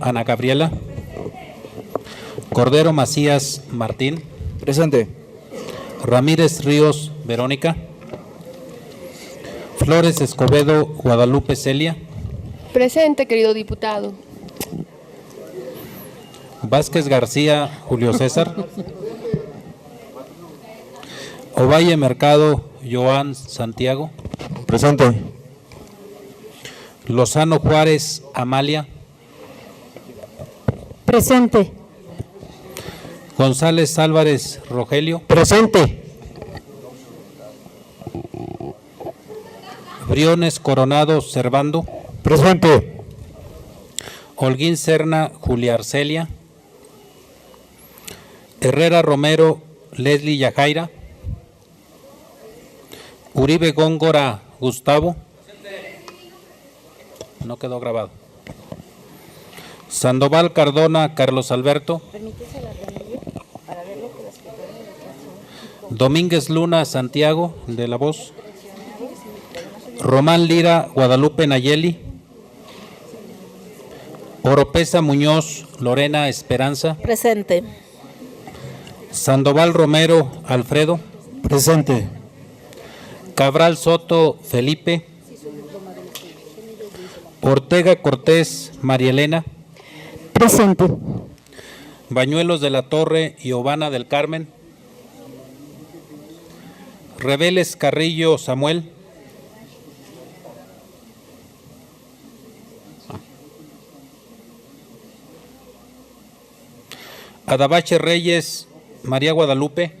Ana Gabriela. Cordero Macías Martín. Presente. Ramírez Ríos Verónica. Flores Escobedo Guadalupe Celia. Presente, querido diputado. Vázquez García Julio César. Ovalle Mercado Joan Santiago. Presente. Lozano Juárez Amalia. Presente. González Álvarez Rogelio. Presente. Briones Coronado Servando. Presente. Holguín Serna Julia Arcelia. Herrera Romero Leslie Yajaira. Uribe Góngora Gustavo. No quedó grabado. Sandoval Cardona Carlos Alberto. Domínguez Luna Santiago, de La Voz. Román Lira Guadalupe Nayeli. Oropesa Muñoz Lorena Esperanza. Presente. Sandoval Romero Alfredo. Presente. Cabral Soto Felipe. Ortega Cortés María Elena. Presente. Bañuelos de la Torre Giovanna del Carmen. Reveles Carrillo Samuel. Adabache Reyes María Guadalupe.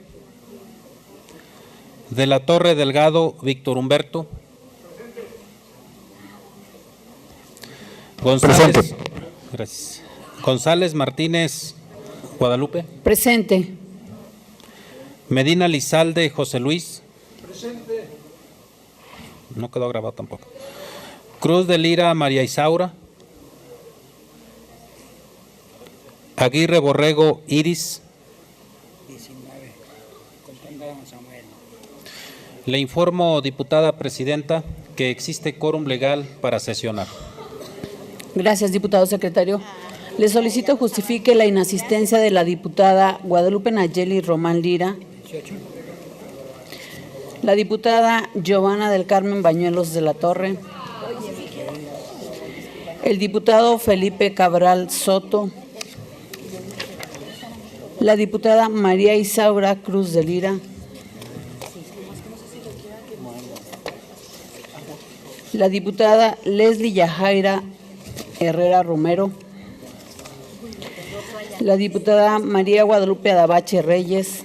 De la Torre Delgado Víctor Humberto. González, gracias. González Martínez Guadalupe. Presente. Medina Lizalde José Luis. Presente. No quedó grabado tampoco. Cruz de Lira María Isaura. Aguirre Borrego Iris. 19. Comprenda don Samuel. Le informo, diputada presidenta, que existe quórum legal para sesionar. Gracias, diputado secretario. Le solicito justifique la inasistencia de la diputada Guadalupe Nayeli Román Lira, 18. la diputada Giovanna del Carmen Bañuelos de la Torre, el diputado Felipe Cabral Soto, la diputada María Isaura Cruz de Lira, la diputada Leslie Yajaira Herrera Romero, la diputada María Guadalupe Adabache Reyes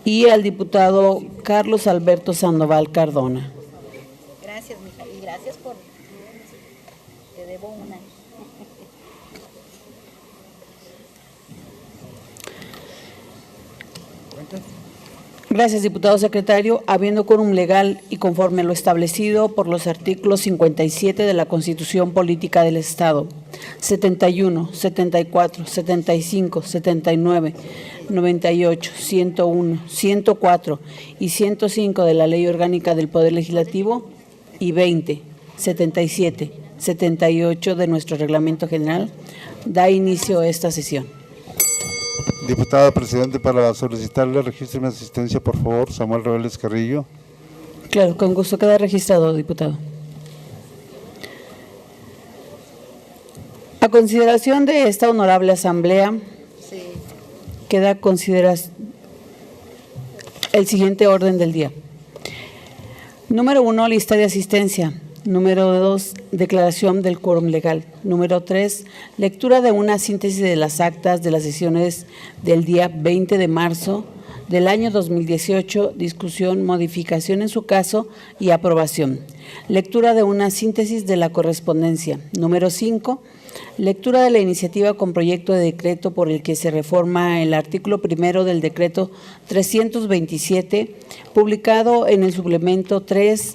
y al diputado Carlos Alberto Sandoval Cardona. Gracias, mija, y gracias por... Te debo una. Gracias, diputado secretario. Habiendo quórum legal y conforme a lo establecido por los artículos 57 de la Constitución Política del Estado, 71, 74, 75, 79, 98, 101, 104 y 105 de la Ley Orgánica del Poder Legislativo y 20, 77, 78 de nuestro Reglamento General, da inicio a esta sesión. Diputada presidente, para solicitarle registro de asistencia, por favor, Samuel Reveles Carrillo. Claro, con gusto, queda registrado, diputado. A consideración de esta honorable asamblea, queda consideración el siguiente orden del día. Número 1, lista de asistencia. Número 2, declaración del quórum legal. Número 3, lectura de una síntesis de las actas de las sesiones del día 20 de marzo del año 2018, discusión, modificación en su caso y aprobación. Lectura de una síntesis de la correspondencia. Número 5, lectura de la iniciativa con proyecto de decreto por el que se reforma el artículo primero del decreto 327, publicado en el suplemento 3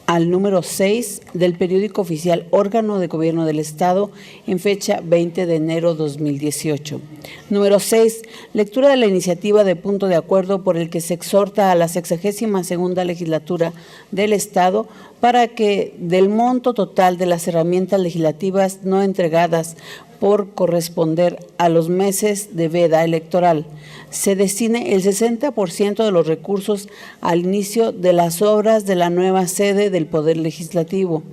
al número 6 del periódico oficial Órgano de Gobierno del Estado en fecha 20 de enero 2018. Número 6. Lectura de la iniciativa de punto de acuerdo por el que se exhorta a la 62ª legislatura del Estado para que del monto total de las herramientas legislativas no entregadas por corresponder a los meses de veda electoral, se destine el 60% de los recursos al inicio de las obras de la nueva sede del Poder Legislativo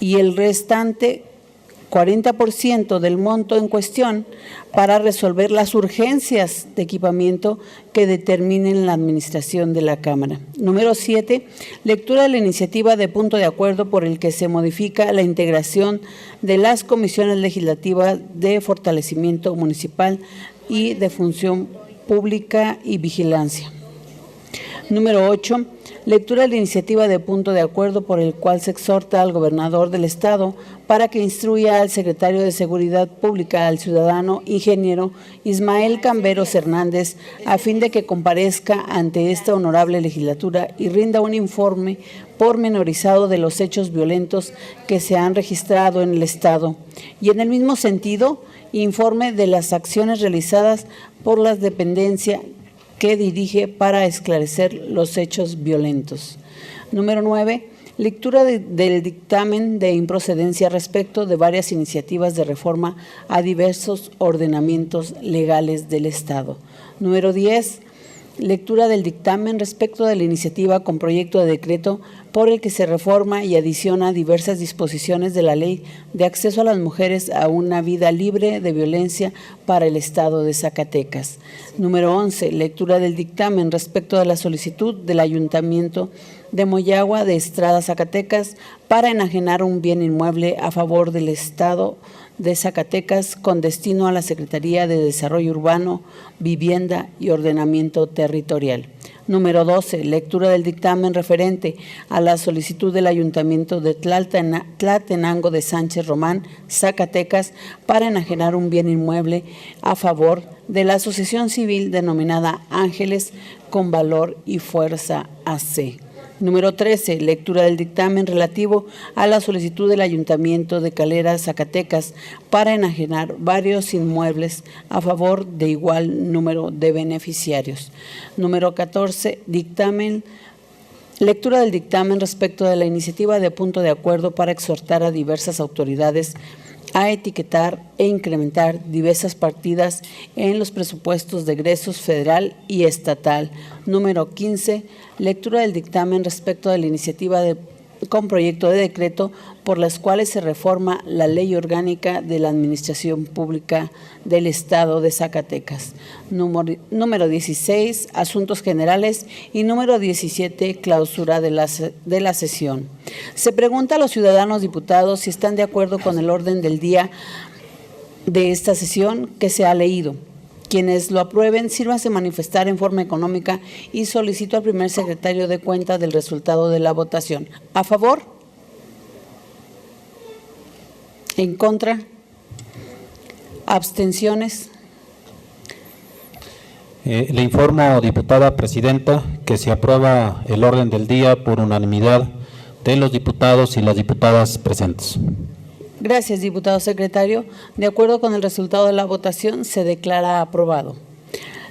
y el restante 40% del monto en cuestión para resolver las urgencias de equipamiento que determinen la administración de la Cámara. Número 7. Lectura de la iniciativa de punto de acuerdo por el que se modifica la integración de las comisiones legislativas de fortalecimiento municipal y de función pública y vigilancia. Número 8. Lectura de la iniciativa de punto de acuerdo por el cual se exhorta al gobernador del Estado para que instruya al secretario de Seguridad Pública, al ciudadano ingeniero Ismael Camberos Hernández, a fin de que comparezca ante esta honorable legislatura y rinda un informe pormenorizado de los hechos violentos que se han registrado en el Estado. Y en el mismo sentido, informe de las acciones realizadas por las dependencias que dirige para esclarecer los hechos violentos. Número 9. Lectura del dictamen de improcedencia respecto de varias iniciativas de reforma a diversos ordenamientos legales del Estado. Número 10. Lectura del dictamen respecto de la iniciativa con proyecto de decreto por el que se reforma y adiciona diversas disposiciones de la Ley de Acceso a las Mujeres a una vida libre de violencia para el Estado de Zacatecas. Número 11. Lectura del dictamen respecto de la solicitud del Ayuntamiento de Moyagua de Estrada, Zacatecas, para enajenar un bien inmueble a favor del Estado de Zacatecas con destino a la Secretaría de Desarrollo Urbano, Vivienda y Ordenamiento Territorial. Número 12. Lectura del dictamen referente a la solicitud del Ayuntamiento de Tlaltenango de Sánchez Román, Zacatecas, para enajenar un bien inmueble a favor de la asociación civil denominada Ángeles con Valor y Fuerza AC. Número 13. Lectura del dictamen relativo a la solicitud del Ayuntamiento de Calera, Zacatecas, para enajenar varios inmuebles a favor de igual número de beneficiarios. Número 14. Lectura del dictamen respecto de la iniciativa de punto de acuerdo para exhortar a diversas autoridades a etiquetar e incrementar diversas partidas en los presupuestos de egresos federal y estatal. Número 15. Lectura del dictamen respecto de la iniciativa con proyecto de decreto por las cuales se reforma la Ley Orgánica de la Administración Pública del Estado de Zacatecas. Número 16, Asuntos Generales, y número 17, Clausura de la sesión. Se pregunta a los ciudadanos diputados si están de acuerdo con el orden del día de esta sesión que se ha leído. Quienes lo aprueben, sírvanse manifestar en forma económica y solicito al primer secretario de cuenta del resultado de la votación. ¿A favor? ¿En contra? ¿Abstenciones? Le informo, diputada presidenta, que se aprueba el orden del día por unanimidad de los diputados y las diputadas presentes. Gracias, diputado secretario. De acuerdo con el resultado de la votación, se declara aprobado.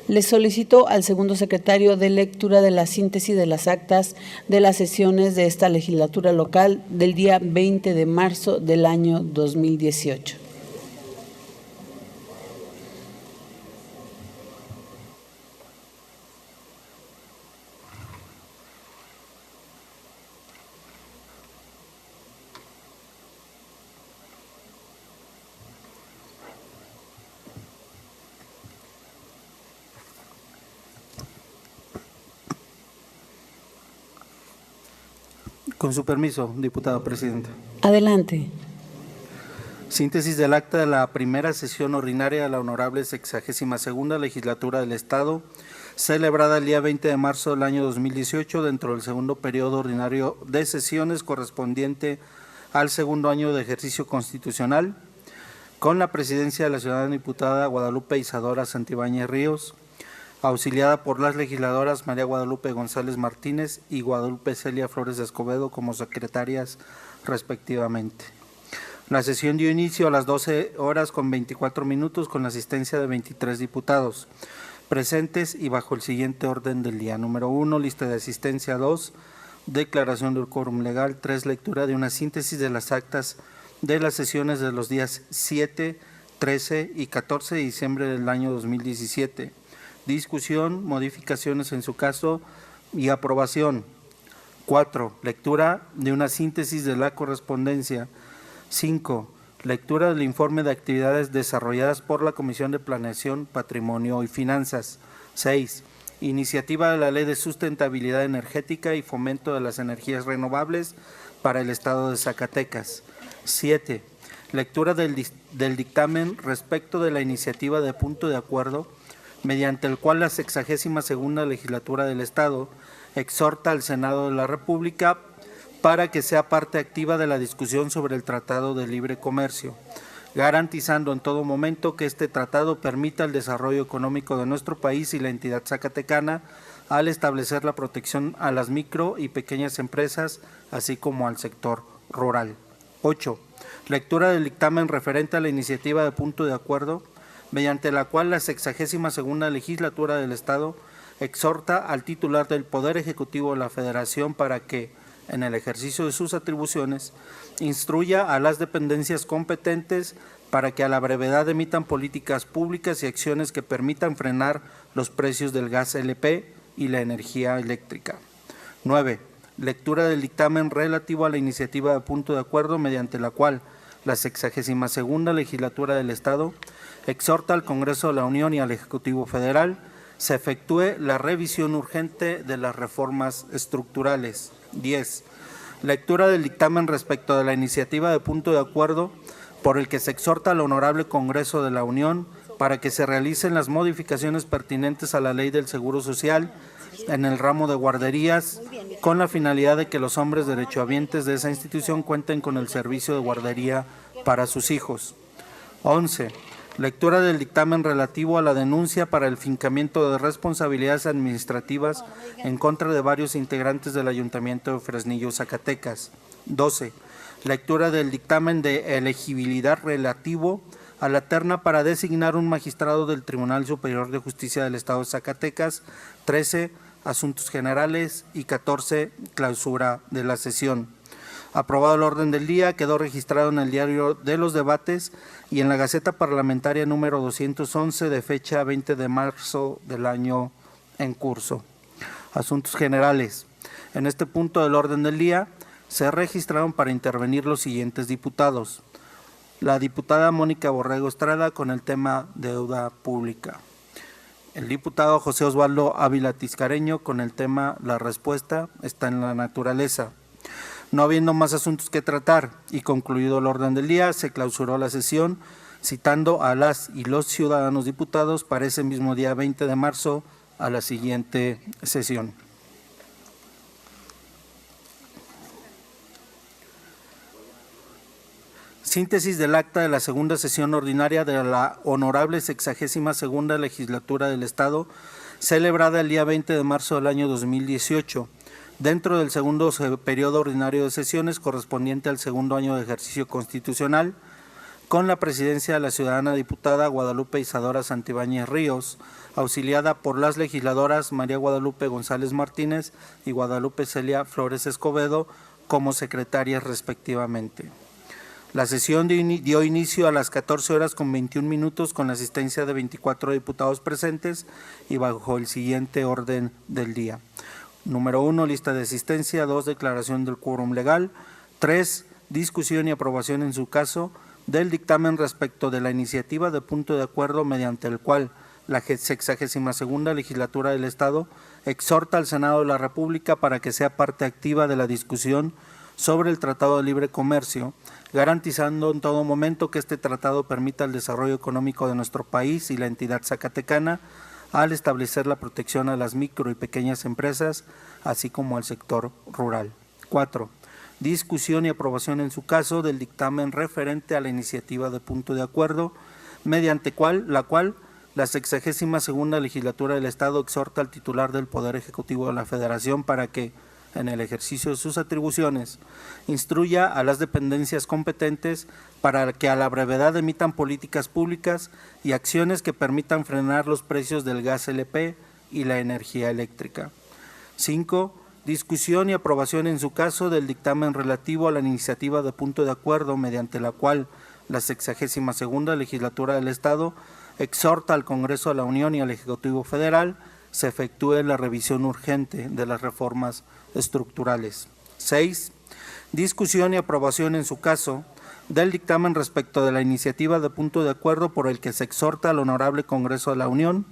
Le solicito al segundo secretario de lectura de la síntesis de las actas de las sesiones de esta legislatura local del día 20 de marzo del año 2018. Con su permiso, diputado presidente. Adelante. Síntesis del acta de la primera sesión ordinaria de la honorable 62ª legislatura del Estado, celebrada el día 20 de marzo del año 2018, dentro del segundo periodo ordinario de sesiones correspondiente al segundo año de ejercicio constitucional, con la presidencia de la ciudadana diputada Guadalupe Isadora Santibáñez Ríos, auxiliada por las legisladoras María Guadalupe González Martínez y Guadalupe Celia Flores Escobedo como secretarias respectivamente. La sesión dio inicio a las 12 horas con 24 minutos con la asistencia de 23 diputados presentes y bajo el siguiente orden del día. Número 1, lista de asistencia. 2, declaración del quórum legal. 3, lectura de una síntesis de las actas de las sesiones de los días 7, 13 y 14 de diciembre del año 2017. Discusión, modificaciones en su caso y aprobación. 4, lectura de una síntesis de la correspondencia. 5, lectura del informe de actividades desarrolladas por la Comisión de Planeación, Patrimonio y Finanzas. 6, iniciativa de la Ley de Sustentabilidad Energética y Fomento de las Energías Renovables para el Estado de Zacatecas. 7, lectura del dictamen respecto de la iniciativa de punto de acuerdo mediante el cual la 62ª Legislatura del Estado exhorta al Senado de la República para que sea parte activa de la discusión sobre el Tratado de Libre Comercio, garantizando en todo momento que este tratado permita el desarrollo económico de nuestro país y la entidad zacatecana al establecer la protección a las micro y pequeñas empresas, así como al sector rural. 8. Lectura del dictamen referente a la iniciativa de punto de acuerdo, mediante la cual la 62ª Legislatura del Estado exhorta al titular del Poder Ejecutivo de la Federación para que, en el ejercicio de sus atribuciones, instruya a las dependencias competentes para que a la brevedad emitan políticas públicas y acciones que permitan frenar los precios del gas LP y la energía eléctrica. 9. Lectura del dictamen relativo a la iniciativa de punto de acuerdo mediante la cual la 62ª Legislatura del Estado exhorta al Congreso de la Unión y al Ejecutivo Federal se efectúe la revisión urgente de las reformas estructurales. 10. Lectura del dictamen respecto de la iniciativa de punto de acuerdo por el que se exhorta al Honorable Congreso de la Unión para que se realicen las modificaciones pertinentes a la Ley del Seguro Social en el ramo de guarderías, con la finalidad de que los hombres derechohabientes de esa institución cuenten con el servicio de guardería para sus hijos. 11. Lectura del dictamen relativo a la denuncia para el fincamiento de responsabilidades administrativas en contra de varios integrantes del Ayuntamiento de Fresnillo, Zacatecas. 12. Lectura del dictamen de elegibilidad relativo a la terna para designar un magistrado del Tribunal Superior de Justicia del Estado de Zacatecas. 13. Asuntos generales y 14. Clausura de la sesión. Aprobado el orden del día, quedó registrado en el Diario de los Debates y en la Gaceta Parlamentaria número 211 de fecha 20 de marzo del año en curso. Asuntos generales. En este punto del orden del día se registraron para intervenir los siguientes diputados. La diputada Mónica Borrego Estrada con el tema deuda pública. El diputado José Osvaldo Ávila Tiscareño con el tema la respuesta está en la naturaleza. No habiendo más asuntos que tratar y concluido el orden del día, se clausuró la sesión citando a las y los ciudadanos diputados para ese mismo día 20 de marzo a la siguiente sesión. Síntesis del acta de la segunda sesión ordinaria de la Honorable 62ª Legislatura del Estado, celebrada el día 20 de marzo del año 2018. Dentro del segundo periodo ordinario de sesiones correspondiente al segundo año de ejercicio constitucional, con la presidencia de la ciudadana diputada Guadalupe Isadora Santibáñez Ríos, auxiliada por las legisladoras María Guadalupe González Martínez y Guadalupe Celia Flores Escobedo como secretarias respectivamente. La sesión dio inicio a las 14 horas con 21 minutos con la asistencia de 24 diputados presentes y bajo el siguiente orden del día. Número 1, lista de asistencia. 2, declaración del quórum legal. 3, discusión y aprobación en su caso del dictamen respecto de la iniciativa de punto de acuerdo mediante el cual la 62ª Legislatura del Estado exhorta al Senado de la República para que sea parte activa de la discusión sobre el Tratado de Libre Comercio, garantizando en todo momento que este tratado permita el desarrollo económico de nuestro país y la entidad zacatecana, al establecer la protección a las micro y pequeñas empresas, así como al sector rural. 4. Discusión y aprobación en su caso del dictamen referente a la iniciativa de punto de acuerdo, mediante la cual La 62ª Legislatura del Estado exhorta al titular del Poder Ejecutivo de la Federación para que, en el ejercicio de sus atribuciones, instruya a las dependencias competentes para que a la brevedad emitan políticas públicas y acciones que permitan frenar los precios del gas LP y la energía eléctrica. 5. Discusión y aprobación en su caso del dictamen relativo a la iniciativa de punto de acuerdo mediante la cual la 62ª Legislatura del Estado exhorta al Congreso de la Unión y al Ejecutivo Federal se efectúe la revisión urgente de las reformas estructurales. 6. Discusión y aprobación en su caso del dictamen respecto de la iniciativa de punto de acuerdo por el que se exhorta al Honorable Congreso de la Unión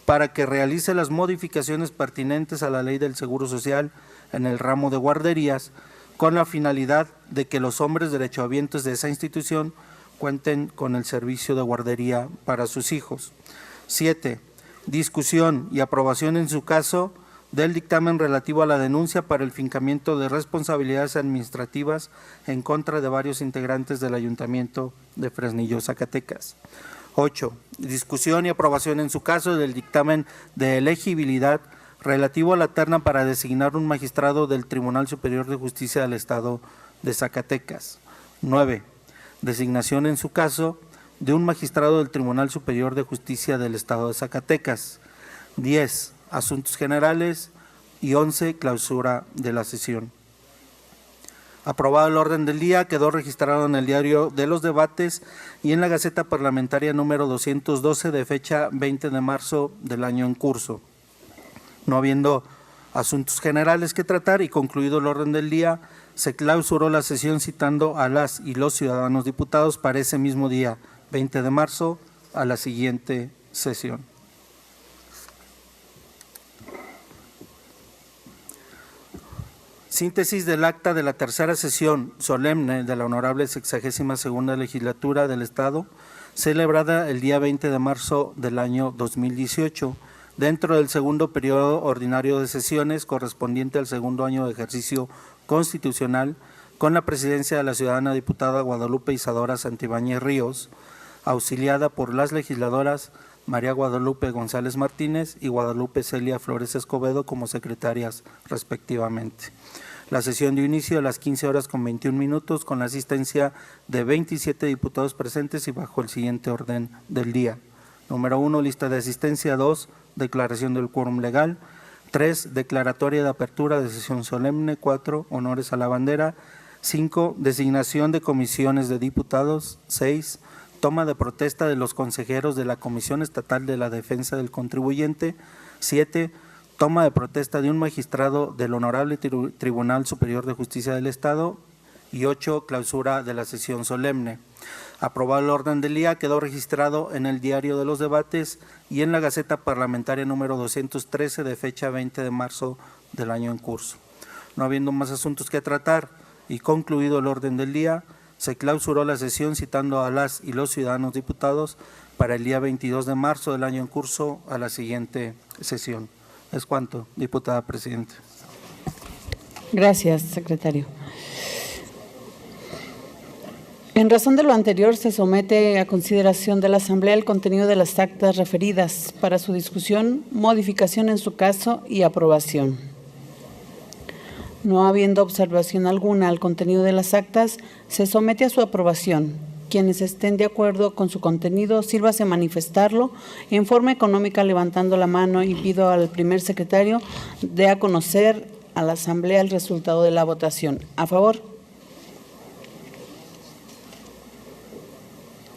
para que realice las modificaciones pertinentes a la Ley del Seguro Social en el ramo de guarderías, con la finalidad de que los hombres derechohabientes de esa institución cuenten con el servicio de guardería para sus hijos. 7. Discusión y aprobación en su caso del dictamen relativo a la denuncia para el fincamiento de responsabilidades administrativas en contra de varios integrantes del Ayuntamiento de Fresnillo, Zacatecas. 8. Discusión y aprobación en su caso del dictamen de elegibilidad relativo a la terna para designar un magistrado del Tribunal Superior de Justicia del Estado de Zacatecas. 9. Designación en su caso de un magistrado del Tribunal Superior de Justicia del Estado de Zacatecas. 10. Asuntos generales. Y 11. Clausura de la sesión. Aprobado el orden del día, quedó registrado en el Diario de los Debates y en la Gaceta Parlamentaria número 212 de fecha 20 de marzo del año en curso. No habiendo asuntos generales que tratar y concluido el orden del día, se clausuró la sesión citando a las y los ciudadanos diputados para ese mismo día, 20 de marzo, a la siguiente sesión. Síntesis del acta de la tercera sesión solemne de la Honorable 62ª Legislatura del Estado, celebrada el día 20 de marzo del año 2018, dentro del segundo periodo ordinario de sesiones correspondiente al segundo año de ejercicio constitucional, con la presidencia de la ciudadana diputada Guadalupe Isadora Santibáñez Ríos, auxiliada por las legisladoras María Guadalupe González Martínez y Guadalupe Celia Flores Escobedo como secretarias respectivamente. La sesión dio inicio a las 15:21 con la asistencia de 27 diputados presentes y bajo el siguiente orden del día. Número 1, lista de asistencia. 2, declaración del quórum legal. 3, declaratoria de apertura de sesión solemne. 4, honores a la bandera. 5, designación de comisiones de diputados. 6, toma de protesta de los consejeros de la Comisión Estatal de la Defensa del Contribuyente. 7, toma de protesta de un magistrado del Honorable Tribunal Superior de Justicia del Estado. Y 8, clausura de la sesión solemne. Aprobado el orden del día, quedó registrado en el Diario de los Debates y en la Gaceta Parlamentaria número 213 de fecha 20 de marzo del año en curso. No habiendo más asuntos que tratar y concluido el orden del día, se clausuró la sesión citando a las y los ciudadanos diputados para el día 22 de marzo del año en curso a la siguiente sesión. Es cuanto, diputada presidenta. Gracias, secretario. En razón de lo anterior, se somete a consideración de la Asamblea el contenido de las actas referidas para su discusión, modificación en su caso y aprobación. No habiendo observación alguna al contenido de las actas, se somete a su aprobación. Quienes estén de acuerdo con su contenido, sírvase manifestarlo en forma económica levantando la mano y pido al primer secretario de a conocer a la Asamblea el resultado de la votación. ¿A favor?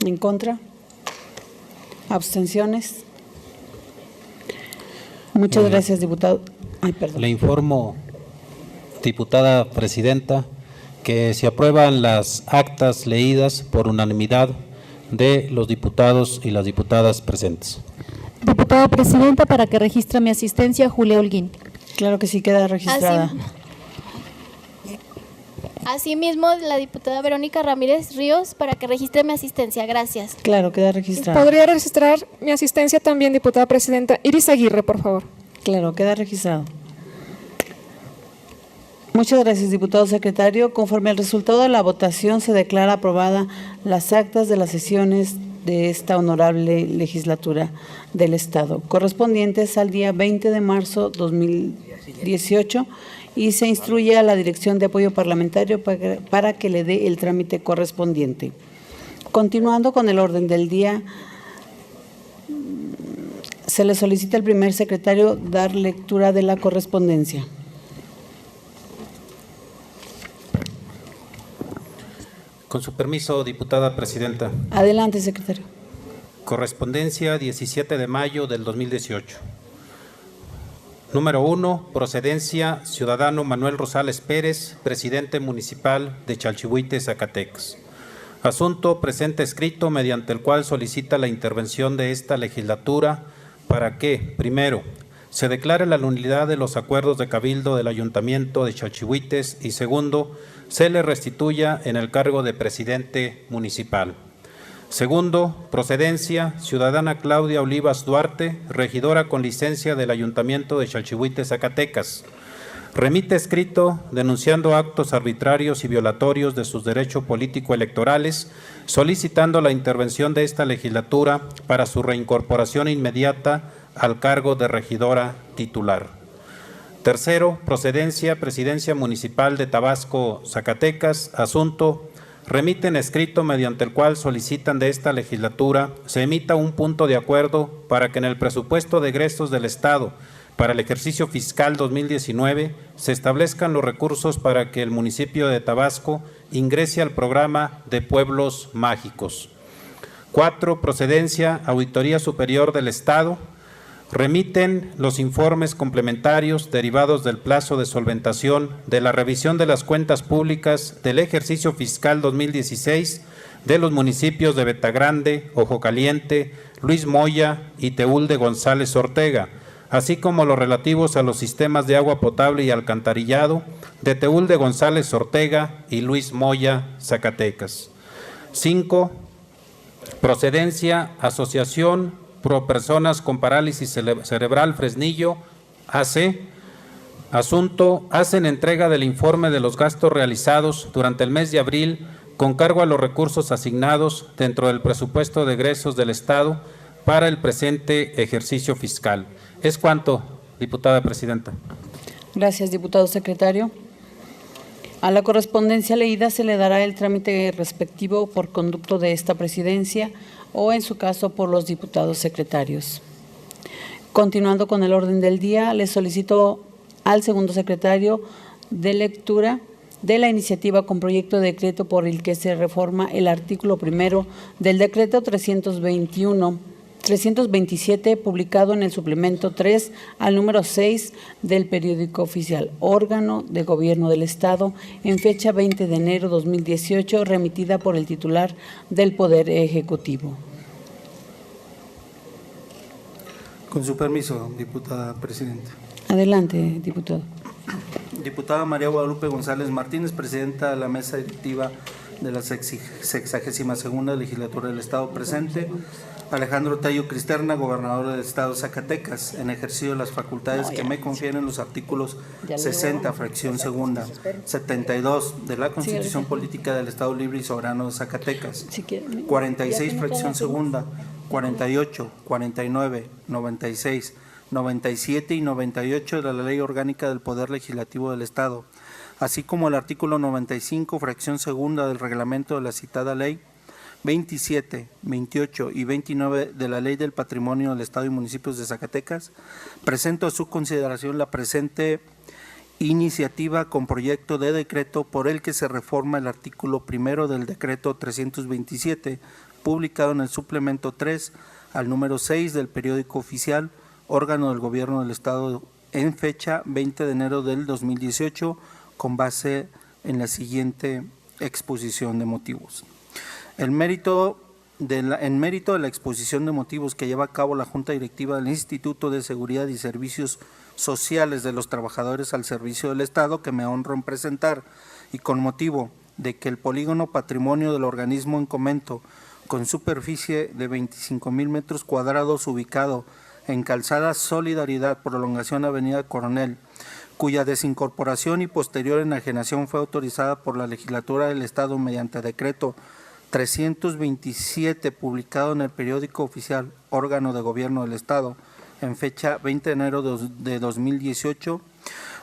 ¿En contra? ¿Abstenciones? Muchas gracias, diputado. Ay, perdón. Le informo, diputada presidenta, que se aprueban las actas leídas por unanimidad de los diputados y las diputadas presentes. Diputada presidenta, para que registre mi asistencia, Julia Holguín. Claro que sí, queda registrada. Asimismo, la diputada Verónica Ramírez Ríos, para que registre mi asistencia. Gracias. Claro, queda registrada. ¿Podría registrar mi asistencia también, diputada presidenta? Iris Aguirre, por favor. Claro, queda registrado. Muchas gracias, diputado secretario. Conforme al resultado de la votación, se declara aprobada las actas de las sesiones de esta honorable legislatura del Estado, correspondientes al día 20 de marzo 2018, y se instruye a la Dirección de Apoyo Parlamentario para que le dé el trámite correspondiente. Continuando con el orden del día, se le solicita al primer secretario dar lectura de la correspondencia. Con su permiso, diputada presidenta. Adelante, secretario. Correspondencia 17 de mayo del 2018. Número 1, procedencia ciudadano Manuel Rosales Pérez, presidente municipal de Chalchihuite, Zacatecas. Asunto presente escrito mediante el cual solicita la intervención de esta legislatura para que, primero, se declare la nulidad de los acuerdos de cabildo del Ayuntamiento de Chalchihuites y segundo, se le restituya en el cargo de presidente municipal. Segundo, procedencia, ciudadana Claudia Olivas Duarte, regidora con licencia del Ayuntamiento de Chalchihuites, Zacatecas. Remite escrito denunciando actos arbitrarios y violatorios de sus derechos político-electorales, solicitando la intervención de esta legislatura para su reincorporación inmediata al cargo de regidora titular. Tercero, procedencia, Presidencia Municipal de Tabasco, Zacatecas. Asunto, remiten escrito mediante el cual solicitan de esta legislatura se emita un punto de acuerdo para que en el presupuesto de egresos del Estado para el ejercicio fiscal 2019 se establezcan los recursos para que el municipio de Tabasco ingrese al programa de pueblos mágicos. 4. Procedencia, Auditoría Superior del Estado. Remiten los informes complementarios derivados del plazo de solventación de la revisión de las cuentas públicas del ejercicio fiscal 2016 de los municipios de Betagrande, Ojo Caliente, Luis Moya y Teúl de González Ortega, así como los relativos a los sistemas de agua potable y alcantarillado de Teúl de González Ortega y Luis Moya, Zacatecas. 5. Procedencia, Asociación Pro Personas con Parálisis Cerebral Fresnillo, AC. Asunto, hacen entrega del informe de los gastos realizados durante el mes de abril con cargo a los recursos asignados dentro del presupuesto de egresos del Estado para el presente ejercicio fiscal. Es cuanto, diputada presidenta. Gracias, diputado secretario. A la correspondencia leída se le dará el trámite respectivo por conducto de esta presidencia o, en su caso, por los diputados secretarios. Continuando con el orden del día, le solicito al segundo secretario de lectura de la iniciativa con proyecto de decreto por el que se reforma el artículo primero del decreto 327, publicado en el suplemento 3 al número 6 del periódico oficial, órgano de gobierno del Estado, en fecha 20 de enero 2018, remitida por el titular del Poder Ejecutivo. Con su permiso, diputada presidenta. Adelante, diputado. Diputada María Guadalupe González Martínez, presidenta de la mesa directiva de la 62ª legislatura del Estado presente. Alejandro Tello Cristerna, gobernador del Estado de Zacatecas, en ejercicio de las facultades que me confieren los artículos 60, fracción segunda, 72 de la Constitución Política del Estado Libre y Soberano de Zacatecas, 46, fracción segunda, 48, 49, 96, 97 y 98 de la Ley Orgánica del Poder Legislativo del Estado, así como el artículo 95, fracción segunda del reglamento de la citada ley, 27, 28 y 29 de la Ley del Patrimonio del Estado y Municipios de Zacatecas, presento a su consideración la presente iniciativa con proyecto de decreto por el que se reforma el artículo primero del decreto 327, publicado en el suplemento 3 al número 6 del periódico oficial, órgano del Gobierno del Estado, en fecha 20 de enero del 2018, con base en la siguiente exposición de motivos. En mérito de la exposición de motivos que lleva a cabo la Junta Directiva del Instituto de Seguridad y Servicios Sociales de los Trabajadores al Servicio del Estado, que me honro en presentar, y con motivo de que el polígono patrimonio del organismo en comento, con superficie de 25,000 metros cuadrados, ubicado en Calzada Solidaridad, prolongación Avenida Coronel, cuya desincorporación y posterior enajenación fue autorizada por la Legislatura del Estado mediante decreto 327, publicado en el periódico oficial órgano de gobierno del Estado en fecha 20 de enero de 2018,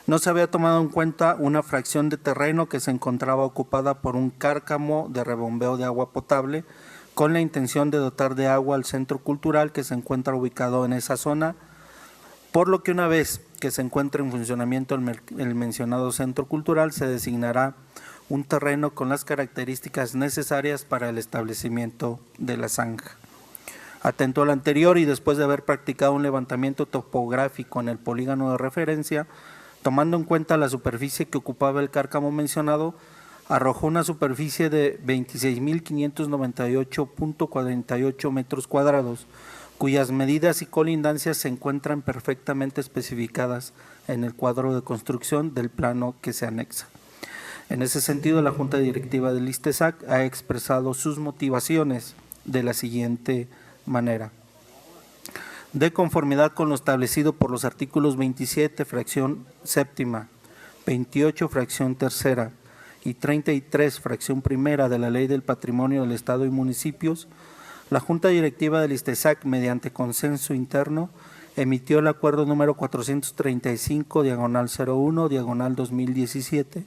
no se había tomado en cuenta una fracción de terreno que se encontraba ocupada por un cárcamo de rebombeo de agua potable con la intención de dotar de agua al centro cultural que se encuentra ubicado en esa zona, por lo que una vez que se encuentre en funcionamiento el mencionado centro cultural se designará un terreno con las características necesarias para el establecimiento de la zanja. Atento al anterior y después de haber practicado un levantamiento topográfico en el polígono de referencia, tomando en cuenta la superficie que ocupaba el cárcamo mencionado, arrojó una superficie de 26.598.48 metros cuadrados, cuyas medidas y colindancias se encuentran perfectamente especificadas en el cuadro de construcción del plano que se anexa. En ese sentido, la Junta Directiva del ISTESAC ha expresado sus motivaciones de la siguiente manera. De conformidad con lo establecido por los artículos 27, fracción séptima, 28, fracción tercera y 33, fracción primera de la Ley del Patrimonio del Estado y Municipios, la Junta Directiva del ISTESAC, mediante consenso interno, emitió el acuerdo número 435/01/2017,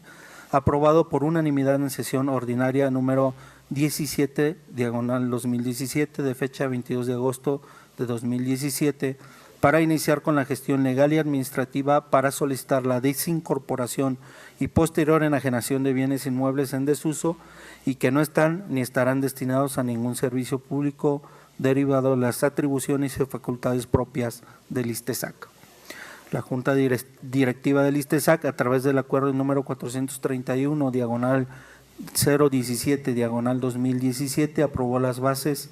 aprobado por unanimidad en sesión ordinaria número 17/2017 de fecha 22 de agosto de 2017, para iniciar con la gestión legal y administrativa para solicitar la desincorporación y posterior enajenación de bienes inmuebles en desuso y que no están ni estarán destinados a ningún servicio público derivado de las atribuciones y facultades propias del ISTESAC. La Junta Directiva del ISTESAC, a través del acuerdo número 431/017/2017, aprobó las bases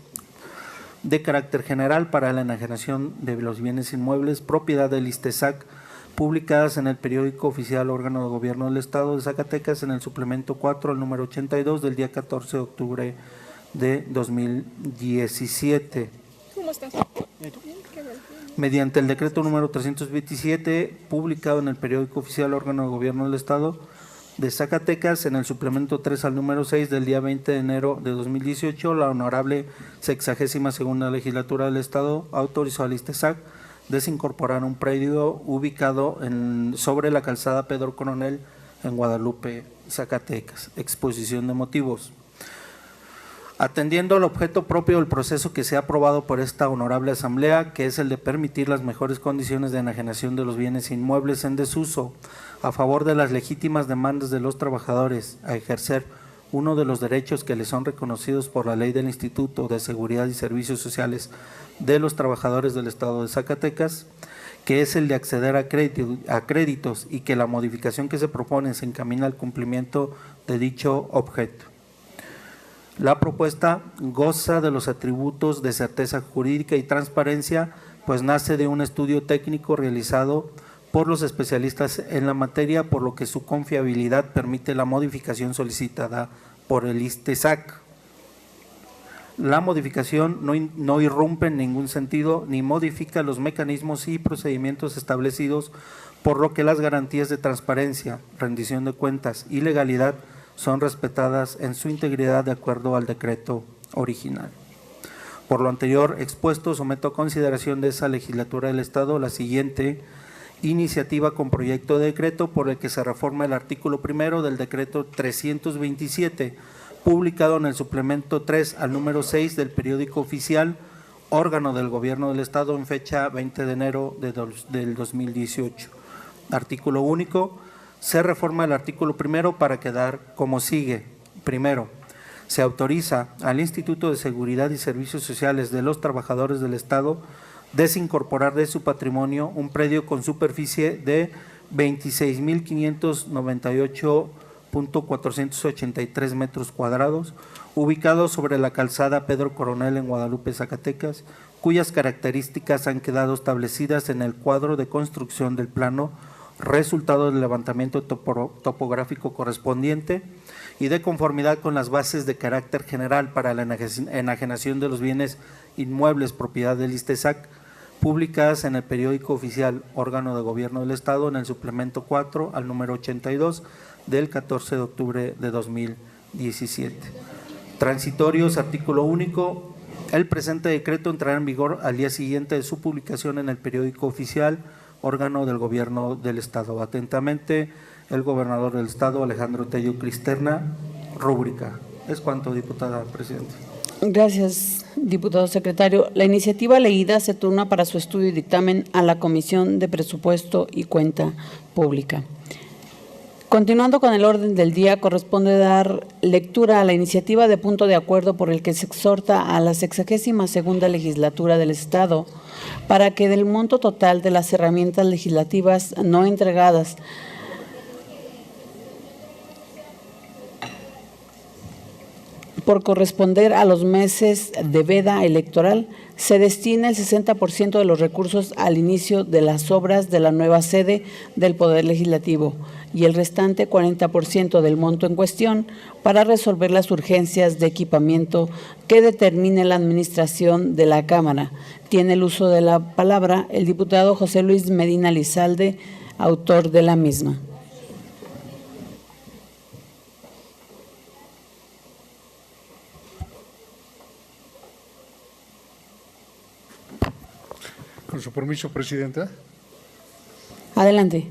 de carácter general para la enajenación de los bienes inmuebles propiedad del ISTESAC, publicadas en el periódico oficial órgano de gobierno del Estado de Zacatecas en el suplemento 4 al número 82 del día 14 de octubre de 2017. ¿Cómo estás? Mediante el decreto número 327, publicado en el periódico oficial órgano de gobierno del Estado de Zacatecas en el suplemento 3 al número 6 del día 20 de enero de 2018, la honorable 62ª legislatura del Estado autorizó al ISTESAC desincorporar un predio ubicado sobre la calzada Pedro Coronel en Guadalupe, Zacatecas. Exposición de motivos. Atendiendo al objeto propio del proceso que se ha aprobado por esta honorable asamblea, que es el de permitir las mejores condiciones de enajenación de los bienes inmuebles en desuso, a favor de las legítimas demandas de los trabajadores a ejercer uno de los derechos que les son reconocidos por la ley del Instituto de Seguridad y Servicios Sociales de los Trabajadores del Estado de Zacatecas, que es el de acceder a créditos y que la modificación que se propone se encamina al cumplimiento de dicho objeto. La propuesta goza de los atributos de certeza jurídica y transparencia, pues nace de un estudio técnico realizado por los especialistas en la materia, por lo que su confiabilidad permite la modificación solicitada por el ISTESAC. La modificación no irrumpe en ningún sentido ni modifica los mecanismos y procedimientos establecidos, por lo que las garantías de transparencia, rendición de cuentas y legalidad son respetadas en su integridad de acuerdo al decreto original. Por lo anterior expuesto, someto a consideración de esa legislatura del Estado la siguiente iniciativa con proyecto de decreto por el que se reforma el artículo 1 del decreto 327, publicado en el suplemento 3 al número 6 del periódico oficial órgano del gobierno del Estado en fecha 20 de enero del 2018. Artículo único. Se reforma el artículo 1 para quedar como sigue. Primero, se autoriza al Instituto de Seguridad y Servicios Sociales de los Trabajadores del Estado desincorporar de su patrimonio un predio con superficie de 26.598.483 metros cuadrados, ubicado sobre la calzada Pedro Coronel en Guadalupe, Zacatecas, cuyas características han quedado establecidas en el cuadro de construcción del plano, resultado del levantamiento topográfico correspondiente y de conformidad con las bases de carácter general para la enajenación de los bienes inmuebles propiedad del ISTESAC, publicadas en el periódico oficial órgano de gobierno del Estado en el suplemento 4 al número 82 del 14 de octubre de 2017. Transitorios, artículo único. El presente decreto entrará en vigor al día siguiente de su publicación en el periódico oficial, órgano del Gobierno del Estado. Atentamente, el gobernador del Estado, Alejandro Tello Cristerna. Rúbrica. Es cuanto, diputada presidenta. Gracias, diputado secretario. La iniciativa leída se turna para su estudio y dictamen a la Comisión de Presupuesto y Cuenta Pública. Continuando con el orden del día, corresponde dar lectura a la iniciativa de punto de acuerdo por el que se exhorta a la 62ª legislatura del Estado para que del monto total de las herramientas legislativas no entregadas por corresponder a los meses de veda electoral, se destina el 60% de los recursos al inicio de las obras de la nueva sede del Poder Legislativo y el restante 40% del monto en cuestión para resolver las urgencias de equipamiento que determine la administración de la Cámara. Tiene el uso de la palabra el diputado José Luis Medina Lizalde, autor de la misma. Con su permiso, presidenta. Adelante.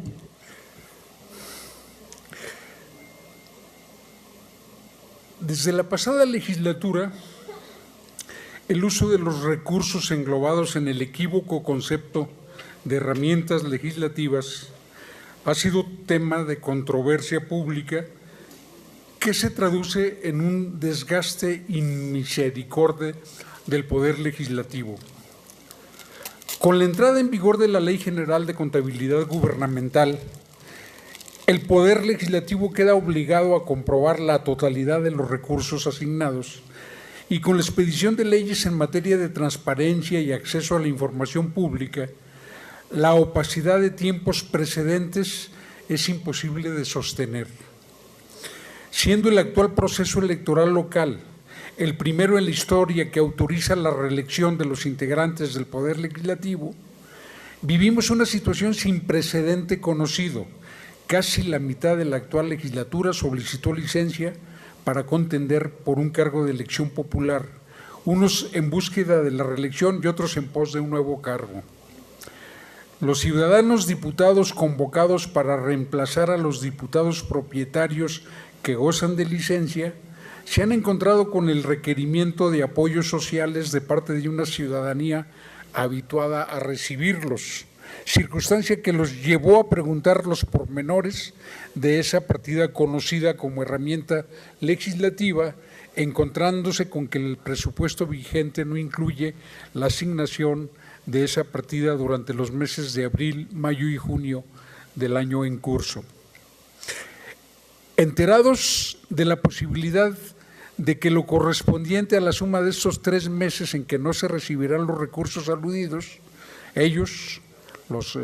Desde la pasada legislatura, el uso de los recursos englobados en el equívoco concepto de herramientas legislativas ha sido tema de controversia pública que se traduce en un desgaste inmisericordia del Poder Legislativo. Con la entrada en vigor de la Ley General de Contabilidad Gubernamental, el Poder Legislativo queda obligado a comprobar la totalidad de los recursos asignados y con la expedición de leyes en materia de transparencia y acceso a la información pública, la opacidad de tiempos precedentes es imposible de sostener. Siendo el actual proceso electoral local el primero en la historia que autoriza la reelección de los integrantes del Poder Legislativo, vivimos una situación sin precedente conocido. Casi la mitad de la actual legislatura solicitó licencia para contender por un cargo de elección popular, unos en búsqueda de la reelección y otros en pos de un nuevo cargo. Los ciudadanos diputados convocados para reemplazar a los diputados propietarios que gozan de licencia se han encontrado con el requerimiento de apoyos sociales de parte de una ciudadanía habituada a recibirlos, circunstancia que los llevó a preguntar los pormenores de esa partida conocida como herramienta legislativa, encontrándose con que el presupuesto vigente no incluye la asignación de esa partida durante los meses de abril, mayo y junio del año en curso. Enterados de la posibilidad de que lo correspondiente a la suma de estos 3 meses en que no se recibirán los recursos aludidos, ellos, los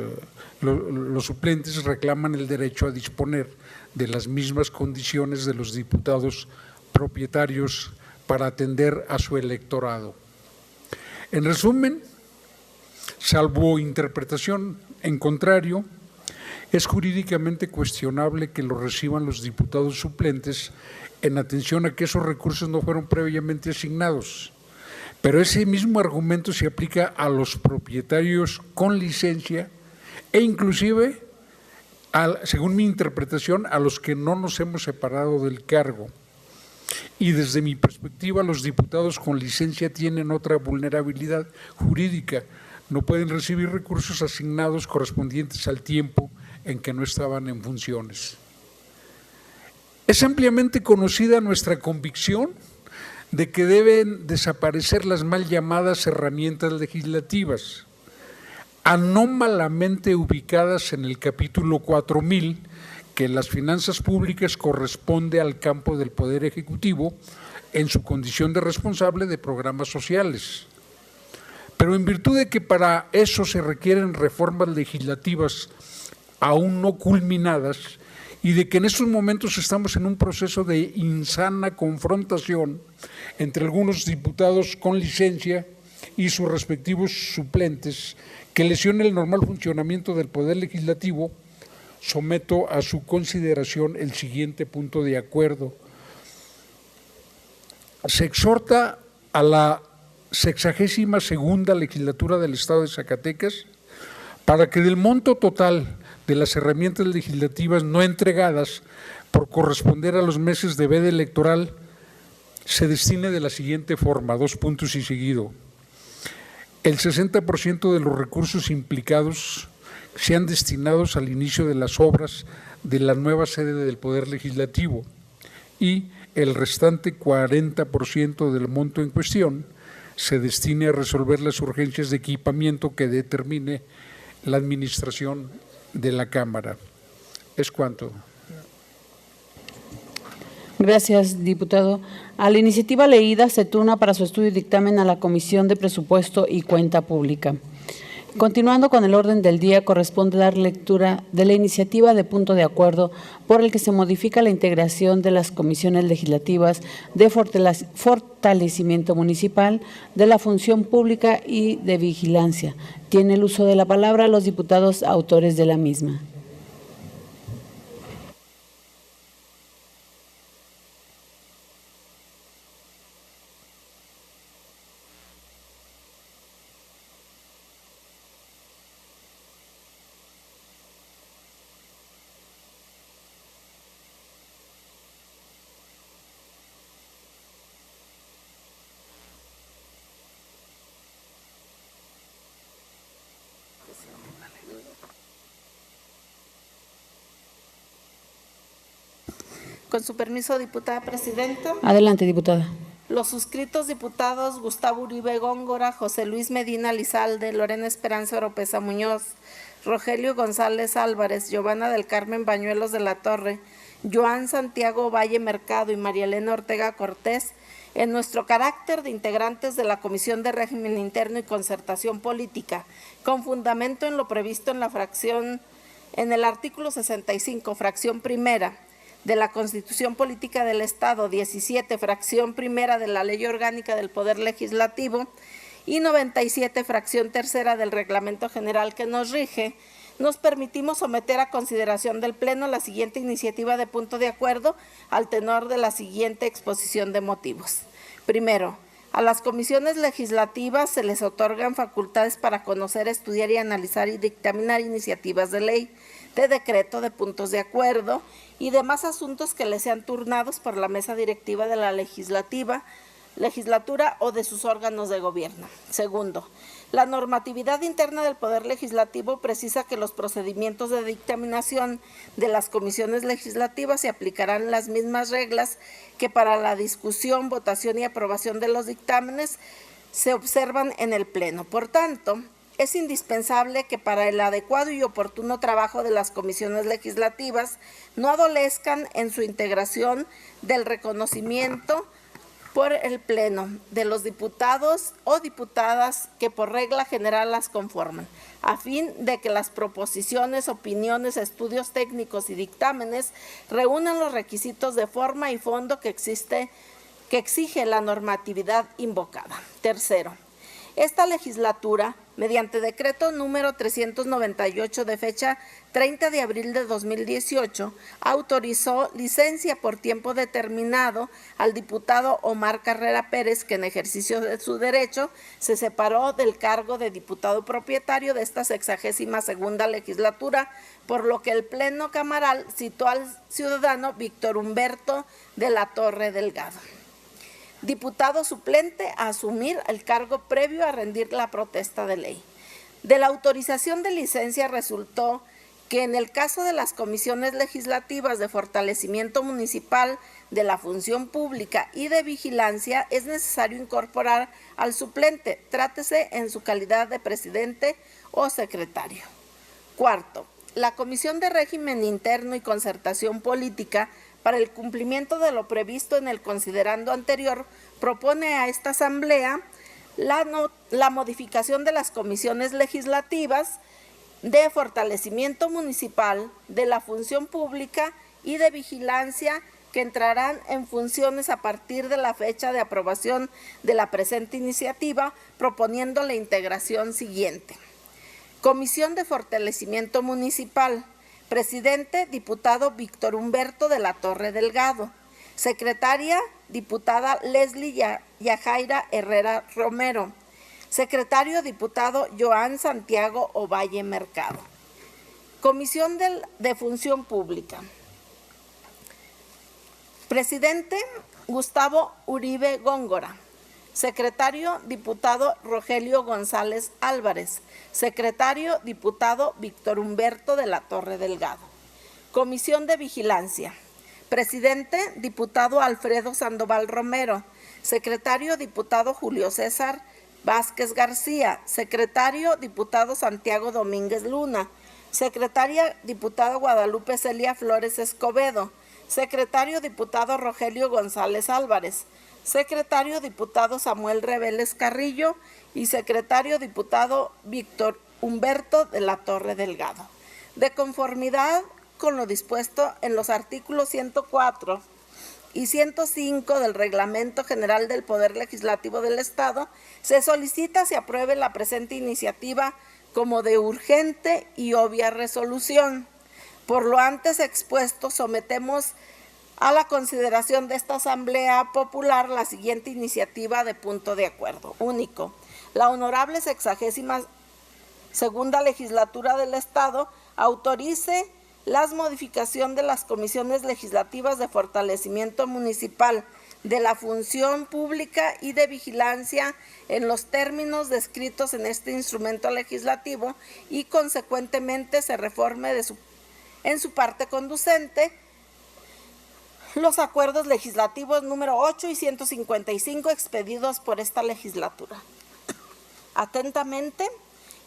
suplentes, reclaman el derecho a disponer de las mismas condiciones de los diputados propietarios para atender a su electorado. En resumen, salvo interpretación en contrario, es jurídicamente cuestionable que lo reciban los diputados suplentes en atención a que esos recursos no fueron previamente asignados. Pero ese mismo argumento se aplica a los propietarios con licencia e inclusive, según mi interpretación, a los que no nos hemos separado del cargo. Y desde mi perspectiva, los diputados con licencia tienen otra vulnerabilidad jurídica. No pueden recibir recursos asignados correspondientes al tiempo en que no estaban en funciones. Es ampliamente conocida nuestra convicción de que deben desaparecer las mal llamadas herramientas legislativas, anómalamente ubicadas en el capítulo 4000, que en las finanzas públicas corresponde al campo del Poder Ejecutivo en su condición de responsable de programas sociales. Pero en virtud de que para eso se requieren reformas legislativas aún no culminadas y de que en estos momentos estamos en un proceso de insana confrontación entre algunos diputados con licencia y sus respectivos suplentes que lesiona el normal funcionamiento del Poder Legislativo, someto a su consideración el siguiente punto de acuerdo. Se exhorta a la 62ª legislatura del Estado de Zacatecas para que del monto total de las herramientas legislativas no entregadas por corresponder a los meses de veda electoral se destine de la siguiente forma, 2 puntos y seguido. El 60% de los recursos implicados sean destinados al inicio de las obras de la nueva sede del Poder Legislativo y el restante 40% del monto en cuestión se destine a resolver las urgencias de equipamiento que determine la administración de la Cámara. Es cuanto. Gracias, diputado. A la iniciativa leída se turna para su estudio y dictamen a la Comisión de Presupuesto y Cuenta Pública. Continuando con el orden del día, corresponde dar lectura de la iniciativa de punto de acuerdo por el que se modifica la integración de las comisiones legislativas de fortalecimiento municipal, de la función pública y de vigilancia. Tiene el uso de la palabra los diputados autores de la misma. Con su permiso, diputada presidenta. Adelante, diputada. Los suscritos diputados Gustavo Uribe Góngora, José Luis Medina Lizalde, Lorena Esperanza Oropesa Muñoz, Rogelio González Álvarez, Giovanna del Carmen Bañuelos de la Torre, Joan Santiago Valle Mercado y María Elena Ortega Cortés, en nuestro carácter de integrantes de la Comisión de Régimen Interno y Concertación Política, con fundamento en lo previsto en el artículo 65, fracción primera, de la Constitución Política del Estado, 17, fracción primera de la Ley Orgánica del Poder Legislativo y 97, fracción tercera del Reglamento General que nos rige, nos permitimos someter a consideración del Pleno la siguiente iniciativa de punto de acuerdo al tenor de la siguiente exposición de motivos. Primero, a las comisiones legislativas se les otorgan facultades para conocer, estudiar y analizar y dictaminar iniciativas de ley, de decreto, de puntos de acuerdo y demás asuntos que les sean turnados por la mesa directiva de la legislatura o de sus órganos de gobierno. Segundo, la normatividad interna del Poder Legislativo precisa que los procedimientos de dictaminación de las comisiones legislativas se aplicarán las mismas reglas que para la discusión, votación y aprobación de los dictámenes se observan en el Pleno. Por tanto, es indispensable que para el adecuado y oportuno trabajo de las comisiones legislativas no adolezcan en su integración del reconocimiento por el Pleno de los diputados o diputadas que por regla general las conforman, a fin de que las proposiciones, opiniones, estudios técnicos y dictámenes reúnan los requisitos de forma y fondo que exige la normatividad invocada. Tercero, esta legislatura, mediante decreto número 398 de fecha 30 de abril de 2018, autorizó licencia por tiempo determinado al diputado Omar Carrera Pérez, que en ejercicio de su derecho se separó del cargo de diputado propietario de esta 62ª legislatura, por lo que el Pleno Camaral citó al ciudadano Víctor Humberto de la Torre Delgado, diputado suplente, a asumir el cargo previo a rendir la protesta de ley. De la autorización de licencia resultó que en el caso de las comisiones legislativas de fortalecimiento municipal, de la función pública y de vigilancia es necesario incorporar al suplente, trátese en su calidad de presidente o secretario. Cuarto, la Comisión de Régimen Interno y Concertación Política, para el cumplimiento de lo previsto en el considerando anterior, propone a esta Asamblea la modificación de las comisiones legislativas de fortalecimiento municipal, de la función pública y de vigilancia, que entrarán en funciones a partir de la fecha de aprobación de la presente iniciativa, proponiendo la integración siguiente. Comisión de Fortalecimiento Municipal. Presidente, diputado Víctor Humberto de la Torre Delgado. Secretaria, diputada Leslie Yajaira Herrera Romero. Secretario, diputado Joan Santiago Ovalle Mercado. Comisión de Función Pública. Presidente, Gustavo Uribe Góngora. Secretario, diputado Rogelio González Álvarez. Secretario, diputado Víctor Humberto de la Torre Delgado. Comisión de Vigilancia. Presidente, diputado Alfredo Sandoval Romero. Secretario, diputado Julio César Vázquez García. Secretario, diputado Santiago Domínguez Luna. Secretaria, diputada Guadalupe Celia Flores Escobedo. Secretario, diputado Rogelio González Álvarez. Secretario, diputado Samuel Reveles Carrillo. Y secretario, diputado Víctor Humberto de la Torre Delgado. De conformidad con lo dispuesto en los artículos 104 y 105 del Reglamento General del Poder Legislativo del Estado, se solicita se apruebe la presente iniciativa como de urgente y obvia resolución. Por lo antes expuesto, sometemos a la consideración de esta Asamblea Popular la siguiente iniciativa de punto de acuerdo. Único. La honorable 62ª Legislatura del Estado autorice las modificaciones de las comisiones legislativas de fortalecimiento municipal, de la función pública y de vigilancia en los términos descritos en este instrumento legislativo y consecuentemente se reforme en su parte conducente los acuerdos legislativos número 8 y 155 expedidos por esta legislatura. Atentamente,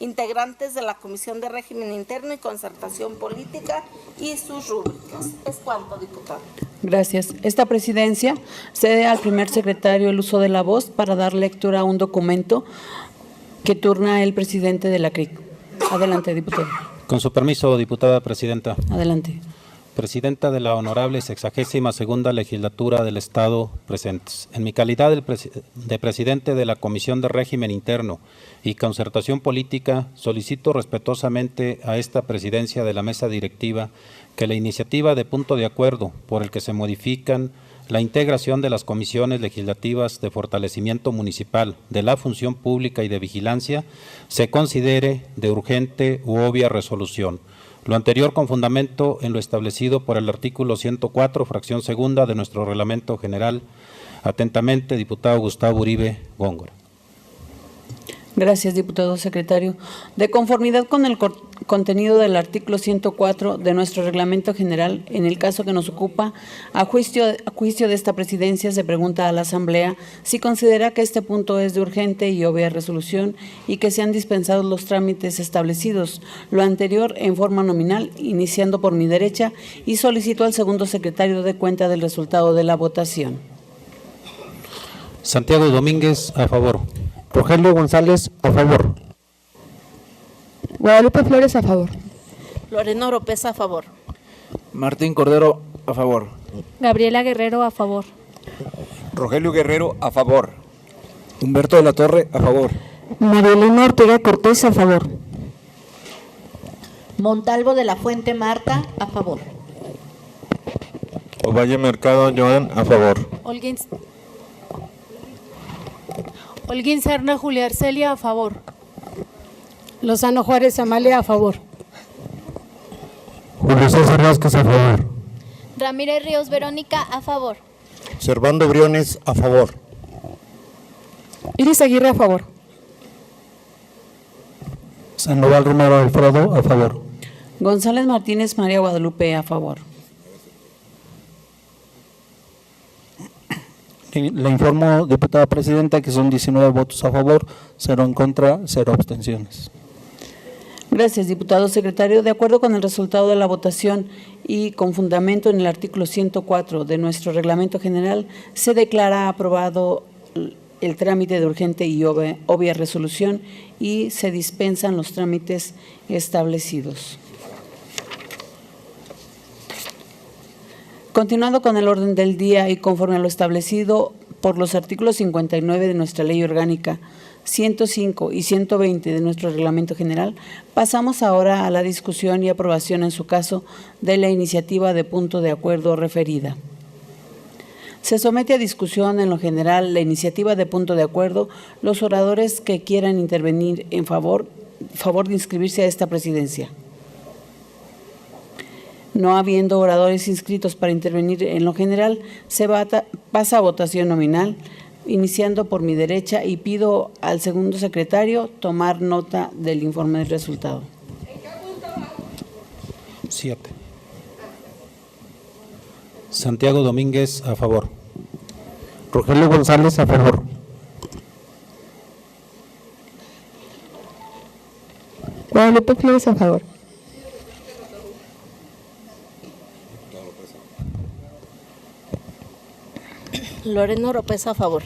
integrantes de la Comisión de Régimen Interno y Concertación Política y sus rúbricas. Es cuanto, diputado. Gracias. Esta presidencia cede al primer secretario el uso de la voz para dar lectura a un documento que turna el presidente de la CRIC. Adelante, diputado. Con su permiso, diputada presidenta. Adelante. Presidenta de la honorable 62ª Legislatura del Estado presentes. En mi calidad de presidente de la Comisión de Régimen Interno y Concertación Política, solicito respetuosamente a esta presidencia de la mesa directiva que la iniciativa de punto de acuerdo por el que se modifican la integración de las comisiones legislativas de fortalecimiento municipal, de la función pública y de vigilancia se considere de urgente u obvia resolución. Lo anterior con fundamento en lo establecido por el artículo 104, fracción segunda de nuestro Reglamento General. Atentamente, diputado Gustavo Uribe Góngora. Gracias, diputado secretario. De conformidad con el contenido del artículo 104 de nuestro Reglamento General, en el caso que nos ocupa, a juicio de esta presidencia, se pregunta a la Asamblea si considera que este punto es de urgente y obvia resolución y que sean dispensados los trámites establecidos. Lo anterior en forma nominal, iniciando por mi derecha, y solicito al segundo secretario de cuenta del resultado de la votación. Santiago Domínguez, a favor. Rogelio González, a favor. Guadalupe Flores, a favor. Lorena Oropesa, a favor. Martín Cordero, a favor. Gabriela Guerrero, a favor. Rogelio Guerrero, a favor. Humberto de la Torre, a favor. Marielena Ortega Cortés, a favor. Montalvo de la Fuente Marta, a favor. Ovalle Mercado, Joan, a favor. Holguín Serna Julia Arcelia, a favor. Lozano Juárez Amalia, a favor. Julio César Vázquez, a favor. Ramírez Ríos Verónica, a favor. Servando Briones, a favor. Iris Aguirre, a favor. Sandoval Romero Alfredo, a favor. González Martínez María Guadalupe, a favor. Le informo, diputada presidenta, que son 19 votos a favor, 0 en contra, 0 abstenciones. Gracias, diputado secretario. De acuerdo con el resultado de la votación y con fundamento en el artículo 104 de nuestro Reglamento General, se declara aprobado el trámite de urgente y obvia resolución y se dispensan los trámites establecidos. Continuando con el orden del día y conforme a lo establecido por los artículos 59 de nuestra Ley Orgánica, 105 y 120 de nuestro Reglamento General, pasamos ahora a la discusión y aprobación en su caso de la iniciativa de punto de acuerdo referida. Se somete a discusión en lo general la iniciativa de punto de acuerdo. Los oradores que quieran intervenir en favor de inscribirse a esta presidencia. No habiendo oradores inscritos para intervenir en lo general, pasa a votación nominal, iniciando por mi derecha, y pido al segundo secretario tomar nota del informe del resultado. 7. Santiago Domínguez, a favor. Rogelio González, a favor. Guadalupe Flores, a favor. Lorena Oropesa, a favor.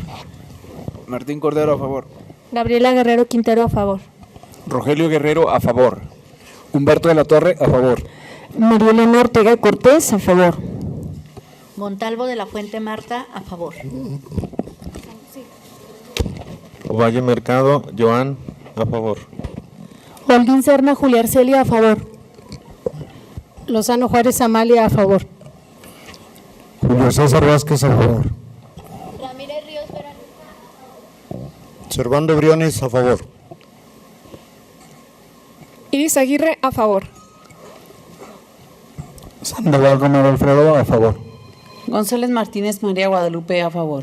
Martín Cordero, a favor. Gabriela Guerrero Quintero, a favor. Rogelio Guerrero, a favor. Humberto de la Torre, a favor. María Elena Ortega Cortés, a favor. Montalvo de la Fuente Marta, a favor. Ovalle Mercado, Joan, a favor. Holguín Serna Julia Arcelia, a favor. Lozano Juárez Amalia, a favor. Julio César Vázquez, a favor. Ramírez Ríos Verano. Servando Briones, a favor. Iris Aguirre, a favor. Sandoval Romero Alfredo, a favor. González Martínez María Guadalupe, a favor.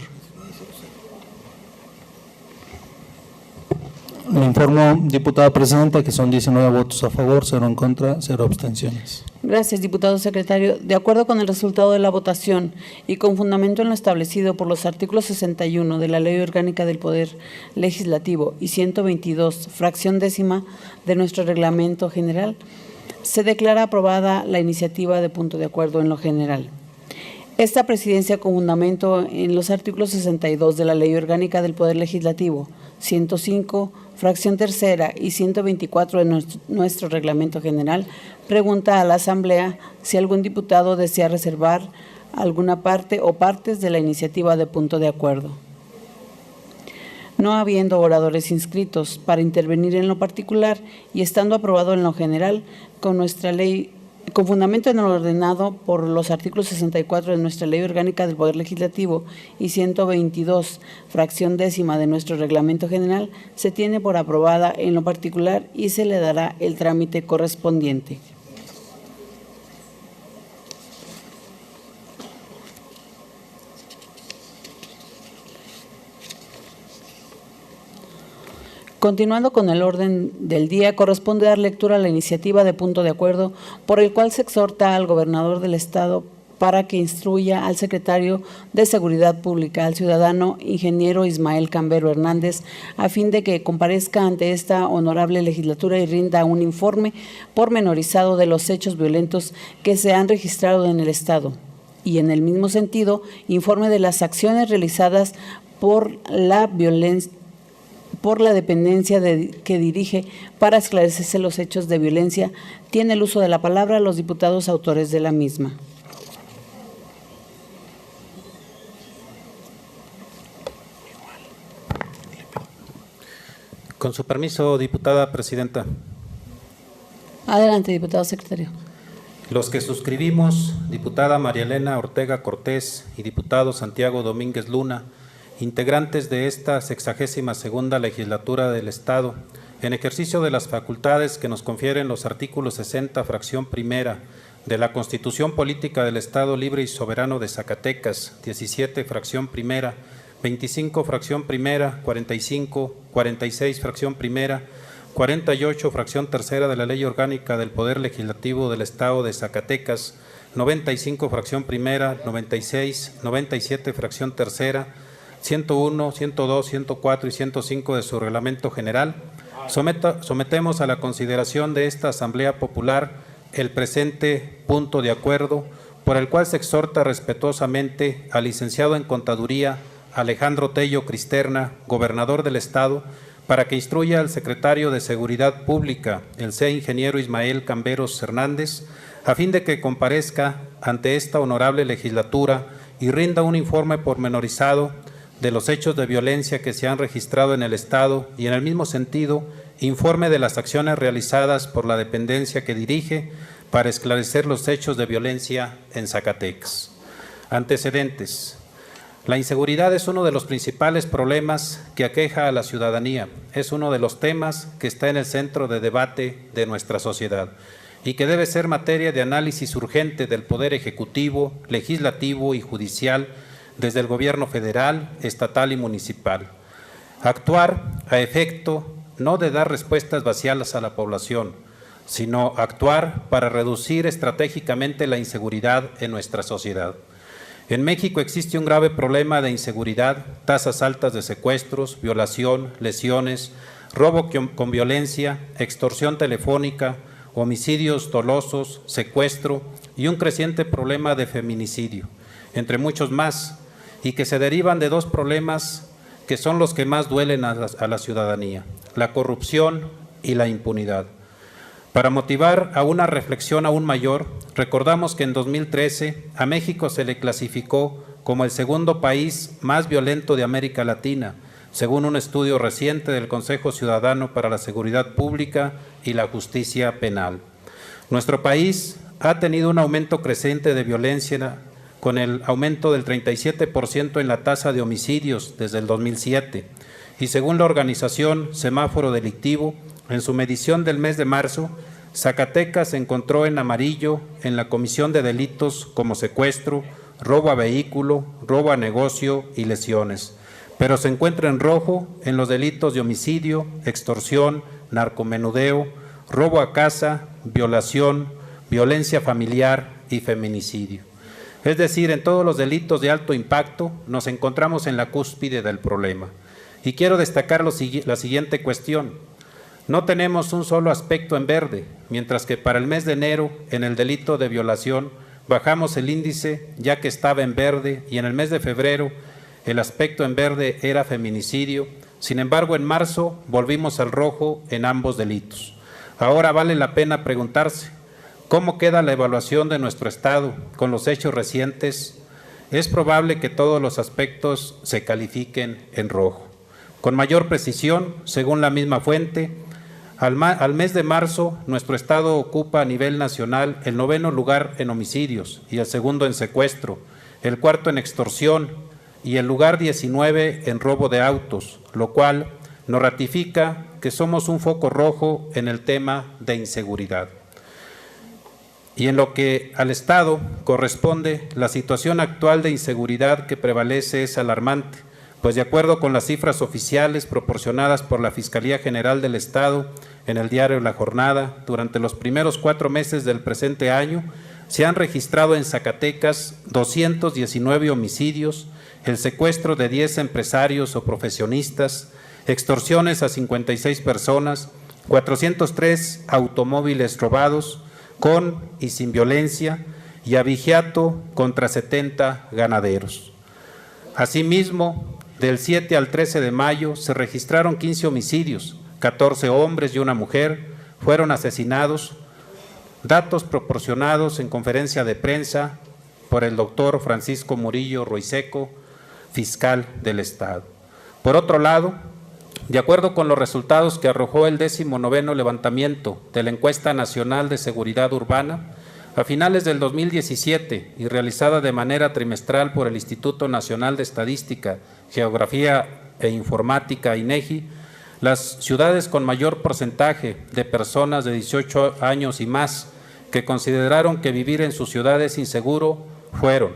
Le informo, diputada presidenta, que son 19 votos a favor, 0 en contra, 0 abstenciones. Gracias, diputado secretario. De acuerdo con el resultado de la votación y con fundamento en lo establecido por los artículos 61 de la Ley Orgánica del Poder Legislativo y 122, fracción décima de nuestro Reglamento General, se declara aprobada la iniciativa de punto de acuerdo en lo general. Esta presidencia, con fundamento en los artículos 62 de la Ley Orgánica del Poder Legislativo, 105, fracción tercera y 124 de nuestro Reglamento General, pregunta a la Asamblea si algún diputado desea reservar alguna parte o partes de la iniciativa de punto de acuerdo. No habiendo oradores inscritos para intervenir en lo particular y estando aprobado en lo general con nuestra ley, con fundamento en lo ordenado por los artículos 64 de nuestra Ley Orgánica del Poder Legislativo y 122, fracción décima de nuestro Reglamento General, se tiene por aprobada en lo particular y se le dará el trámite correspondiente. Continuando con el orden del día, corresponde dar lectura a la iniciativa de punto de acuerdo por el cual se exhorta al gobernador del Estado para que instruya al secretario de Seguridad Pública, al ciudadano ingeniero Ismael Cambero Hernández, a fin de que comparezca ante esta honorable legislatura y rinda un informe pormenorizado de los hechos violentos que se han registrado en el Estado. Y en el mismo sentido, informe de las acciones realizadas por la dependencia que dirige para esclarecerse los hechos de violencia. Tiene el uso de la palabra los diputados autores de la misma. Con su permiso, diputada presidenta. Adelante, diputado secretario. Los que suscribimos, diputada María Elena Ortega Cortés y diputado Santiago Domínguez Luna, integrantes de esta 62ª legislatura del Estado, en ejercicio de las facultades que nos confieren los artículos 60, fracción primera, de la Constitución Política del Estado Libre y Soberano de Zacatecas, 17, fracción primera, 25, fracción primera, 45, 46, fracción primera, 48, fracción tercera de la Ley Orgánica del Poder Legislativo del Estado de Zacatecas, 95, fracción primera, 96, 97, fracción tercera, 101, 102, 104 y 105 de su Reglamento General, sometemos a la consideración de esta Asamblea Popular el presente punto de acuerdo, por el cual se exhorta respetuosamente al licenciado en Contaduría Alejandro Tello Cristerna, gobernador del Estado, para que instruya al secretario de Seguridad Pública, el sea ingeniero Ismael Camberos Hernández, a fin de que comparezca ante esta honorable legislatura y rinda un informe pormenorizado de los hechos de violencia que se han registrado en el Estado y, en el mismo sentido, informe de las acciones realizadas por la dependencia que dirige para esclarecer los hechos de violencia en Zacatecas. Antecedentes. La inseguridad es uno de los principales problemas que aqueja a la ciudadanía. Es uno de los temas que está en el centro de debate de nuestra sociedad y que debe ser materia de análisis urgente del Poder Ejecutivo, Legislativo y Judicial desde el Gobierno federal, estatal y municipal. Actuar a efecto no de dar respuestas vaciadas a la población, sino actuar para reducir estratégicamente la inseguridad en nuestra sociedad. En México existe un grave problema de inseguridad, tasas altas de secuestros, violación, lesiones, robo con violencia, extorsión telefónica, homicidios dolosos, secuestro y un creciente problema de feminicidio, entre muchos más, y que se derivan de dos problemas que son los que más duelen a la ciudadanía: la corrupción y la impunidad. Para motivar a una reflexión aún mayor, recordamos que en 2013 a México se le clasificó como el segundo país más violento de América Latina, según un estudio reciente del Consejo Ciudadano para la Seguridad Pública y la Justicia Penal. Nuestro país ha tenido un aumento creciente de violencia, con el aumento del 37% en la tasa de homicidios desde el 2007, y según la organización Semáforo Delictivo, en su medición del mes de marzo, Zacatecas se encontró en amarillo en la comisión de delitos como secuestro, robo a vehículo, robo a negocio y lesiones, pero se encuentra en rojo en los delitos de homicidio, extorsión, narcomenudeo, robo a casa, violación, violencia familiar y feminicidio. Es decir, en todos los delitos de alto impacto nos encontramos en la cúspide del problema. Y quiero destacar la siguiente cuestión. No tenemos un solo aspecto en verde, mientras que para el mes de enero, en el delito de violación, bajamos el índice ya que estaba en verde, y en el mes de febrero el aspecto en verde era feminicidio. Sin embargo, en marzo volvimos al rojo en ambos delitos. Ahora vale la pena preguntarse, ¿cómo queda la evaluación de nuestro Estado con los hechos recientes? Es probable que todos los aspectos se califiquen en rojo. Con mayor precisión, según la misma fuente, al mes de marzo, nuestro Estado ocupa a nivel nacional el 9º lugar en homicidios y el 2º en secuestro, el 4º en extorsión y el lugar 19 en robo de autos, lo cual nos ratifica que somos un foco rojo en el tema de inseguridad. Y en lo que al Estado corresponde, la situación actual de inseguridad que prevalece es alarmante, pues de acuerdo con las cifras oficiales proporcionadas por la Fiscalía General del Estado en el diario La Jornada, durante los primeros 4 meses del presente año se han registrado en Zacatecas 219 homicidios, el secuestro de 10 empresarios o profesionistas, extorsiones a 56 personas, 403 automóviles robados con y sin violencia y abigeato contra 70 ganaderos. Asimismo, del 7 al 13 de mayo se registraron 15 homicidios, 14 hombres y una mujer fueron asesinados, datos proporcionados en conferencia de prensa por el doctor Francisco Murillo Royseco, fiscal del Estado. Por otro lado, de acuerdo con los resultados que arrojó el 19º levantamiento de la Encuesta Nacional de Seguridad Urbana, a finales del 2017 y realizada de manera trimestral por el Instituto Nacional de Estadística, Geografía e Informática, INEGI, las ciudades con mayor porcentaje de personas de 18 años y más que consideraron que vivir en sus ciudades inseguro fueron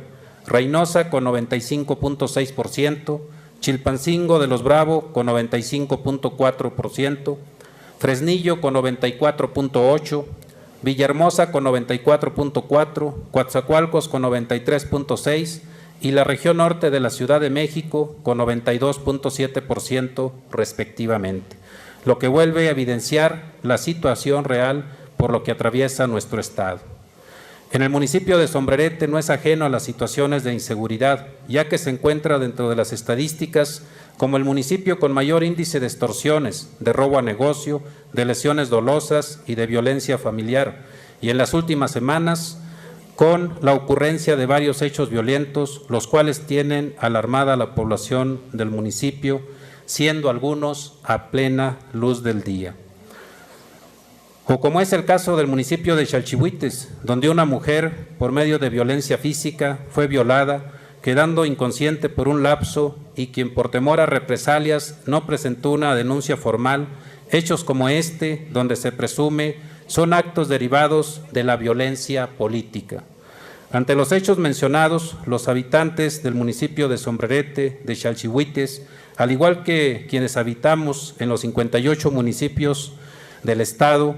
Reynosa con 95.6%, Chilpancingo de los Bravo con 95.4%, Fresnillo con 94.8%, Villahermosa con 94.4%, Coatzacoalcos con 93.6% y la región norte de la Ciudad de México con 92.7% respectivamente, lo que vuelve a evidenciar la situación real por lo que atraviesa nuestro Estado. En el municipio de Sombrerete no es ajeno a las situaciones de inseguridad, ya que se encuentra dentro de las estadísticas como el municipio con mayor índice de extorsiones, de robo a negocio, de lesiones dolosas y de violencia familiar, y en las últimas semanas con la ocurrencia de varios hechos violentos, los cuales tienen alarmada a la población del municipio, siendo algunos a plena luz del día. O como es el caso del municipio de Chalchihuites, donde una mujer, por medio de violencia física, fue violada, quedando inconsciente por un lapso y quien por temor a represalias no presentó una denuncia formal, hechos como este, donde se presume, son actos derivados de la violencia política. Ante los hechos mencionados, los habitantes del municipio de Sombrerete, de Chalchihuites, al igual que quienes habitamos en los 58 municipios del Estado,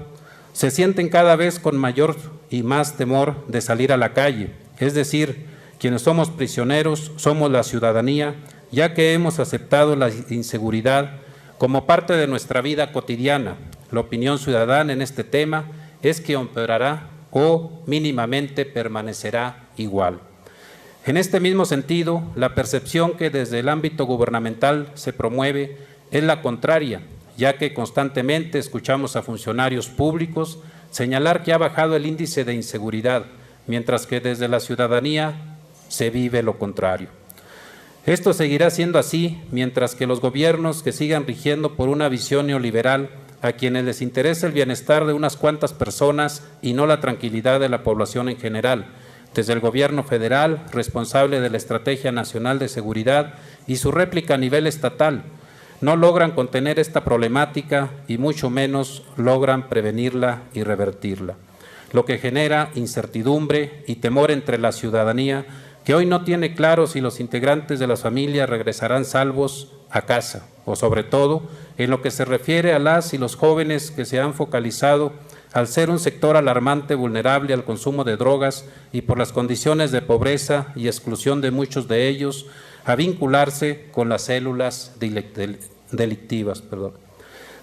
se sienten cada vez con mayor y más temor de salir a la calle, es decir, quienes somos prisioneros somos la ciudadanía, ya que hemos aceptado la inseguridad como parte de nuestra vida cotidiana. La opinión ciudadana en este tema es que empeorará o mínimamente permanecerá igual. En este mismo sentido, la percepción que desde el ámbito gubernamental se promueve es la contraria, ya que constantemente escuchamos a funcionarios públicos señalar que ha bajado el índice de inseguridad, mientras que desde la ciudadanía se vive lo contrario. Esto seguirá siendo así mientras que los gobiernos que sigan rigiendo por una visión neoliberal a quienes les interesa el bienestar de unas cuantas personas y no la tranquilidad de la población en general, desde el gobierno federal, responsable de la Estrategia Nacional de Seguridad y su réplica a nivel estatal, no logran contener esta problemática y mucho menos logran prevenirla y revertirla, lo que genera incertidumbre y temor entre la ciudadanía que hoy no tiene claro si los integrantes de las familias regresarán salvos a casa, o sobre todo en lo que se refiere a las y los jóvenes que se han focalizado al ser un sector alarmante vulnerable al consumo de drogas y por las condiciones de pobreza y exclusión de muchos de ellos a vincularse con las células delictivas.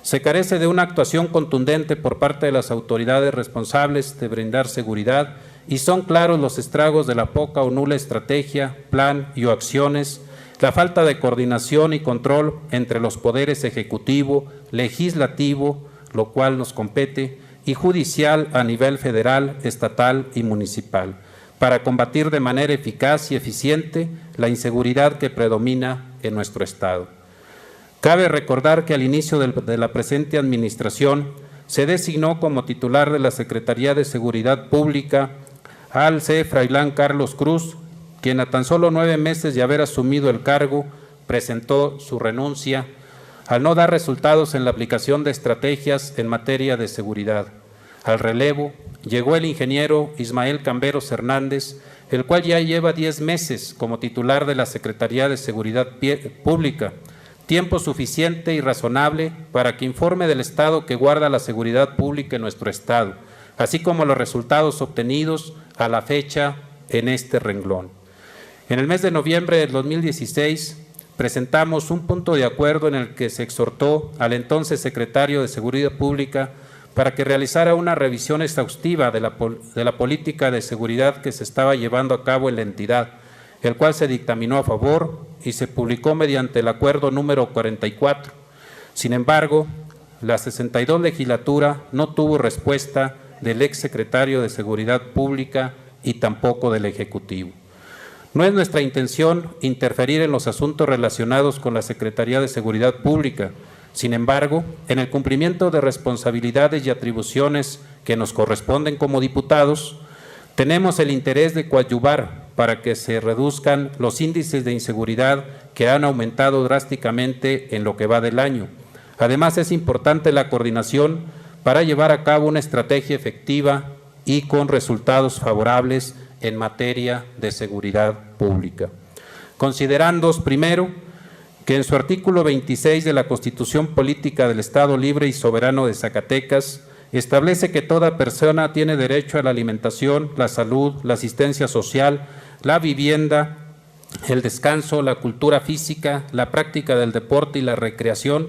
Se carece de una actuación contundente por parte de las autoridades responsables de brindar seguridad y son claros los estragos de la poca o nula estrategia, plan y o acciones, la falta de coordinación y control entre los poderes ejecutivo, legislativo, lo cual nos compete, y judicial a nivel federal, estatal y municipal, para combatir de manera eficaz y eficiente la inseguridad que predomina en nuestro Estado. Cabe recordar que al inicio de la presente administración se designó como titular de la Secretaría de Seguridad Pública al C. Frailán Carlos Cruz, quien a tan solo 9 meses de haber asumido el cargo presentó su renuncia al no dar resultados en la aplicación de estrategias en materia de seguridad. Al relevo llegó el ingeniero Ismael Camberos Hernández, el cual ya lleva 10 meses como titular de la Secretaría de Seguridad Pública, tiempo suficiente y razonable para que informe del estado que guarda la seguridad pública en nuestro Estado, así como los resultados obtenidos a la fecha en este renglón. En el mes de noviembre del 2016 presentamos un punto de acuerdo en el que se exhortó al entonces secretario de Seguridad Pública para que realizara una revisión exhaustiva de la política de seguridad que se estaba llevando a cabo en la entidad, el cual se dictaminó a favor y se publicó mediante el acuerdo número 44. Sin embargo, la 62 legislatura no tuvo respuesta del exsecretario de Seguridad Pública y tampoco del Ejecutivo. No es nuestra intención interferir en los asuntos relacionados con la Secretaría de Seguridad Pública. Sin embargo, en el cumplimiento de responsabilidades y atribuciones que nos corresponden como diputados, tenemos el interés de coadyuvar para que se reduzcan los índices de inseguridad que han aumentado drásticamente en lo que va del año. Además, es importante la coordinación para llevar a cabo una estrategia efectiva y con resultados favorables en materia de seguridad pública. Considerando, primero, que en su artículo 26 de la Constitución Política del Estado Libre y Soberano de Zacatecas establece que toda persona tiene derecho a la alimentación, la salud, la asistencia social, la vivienda, el descanso, la cultura física, la práctica del deporte y la recreación,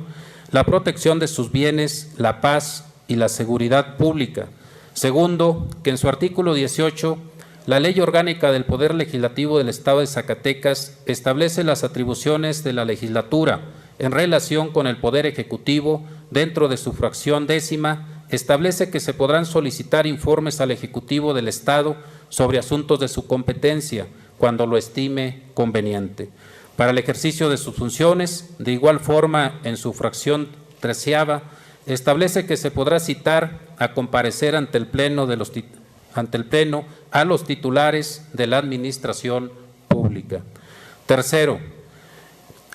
la protección de sus bienes, la paz y la seguridad pública. Segundo, que en su artículo 18, la Ley Orgánica del Poder Legislativo del Estado de Zacatecas establece las atribuciones de la legislatura en relación con el Poder Ejecutivo dentro de su fracción 10ª, establece que se podrán solicitar informes al Ejecutivo del Estado sobre asuntos de su competencia cuando lo estime conveniente. Para el ejercicio de sus funciones, de igual forma, en su fracción 13ª, establece que se podrá citar a comparecer ante el Pleno a los titulares de la Administración Pública. Tercero,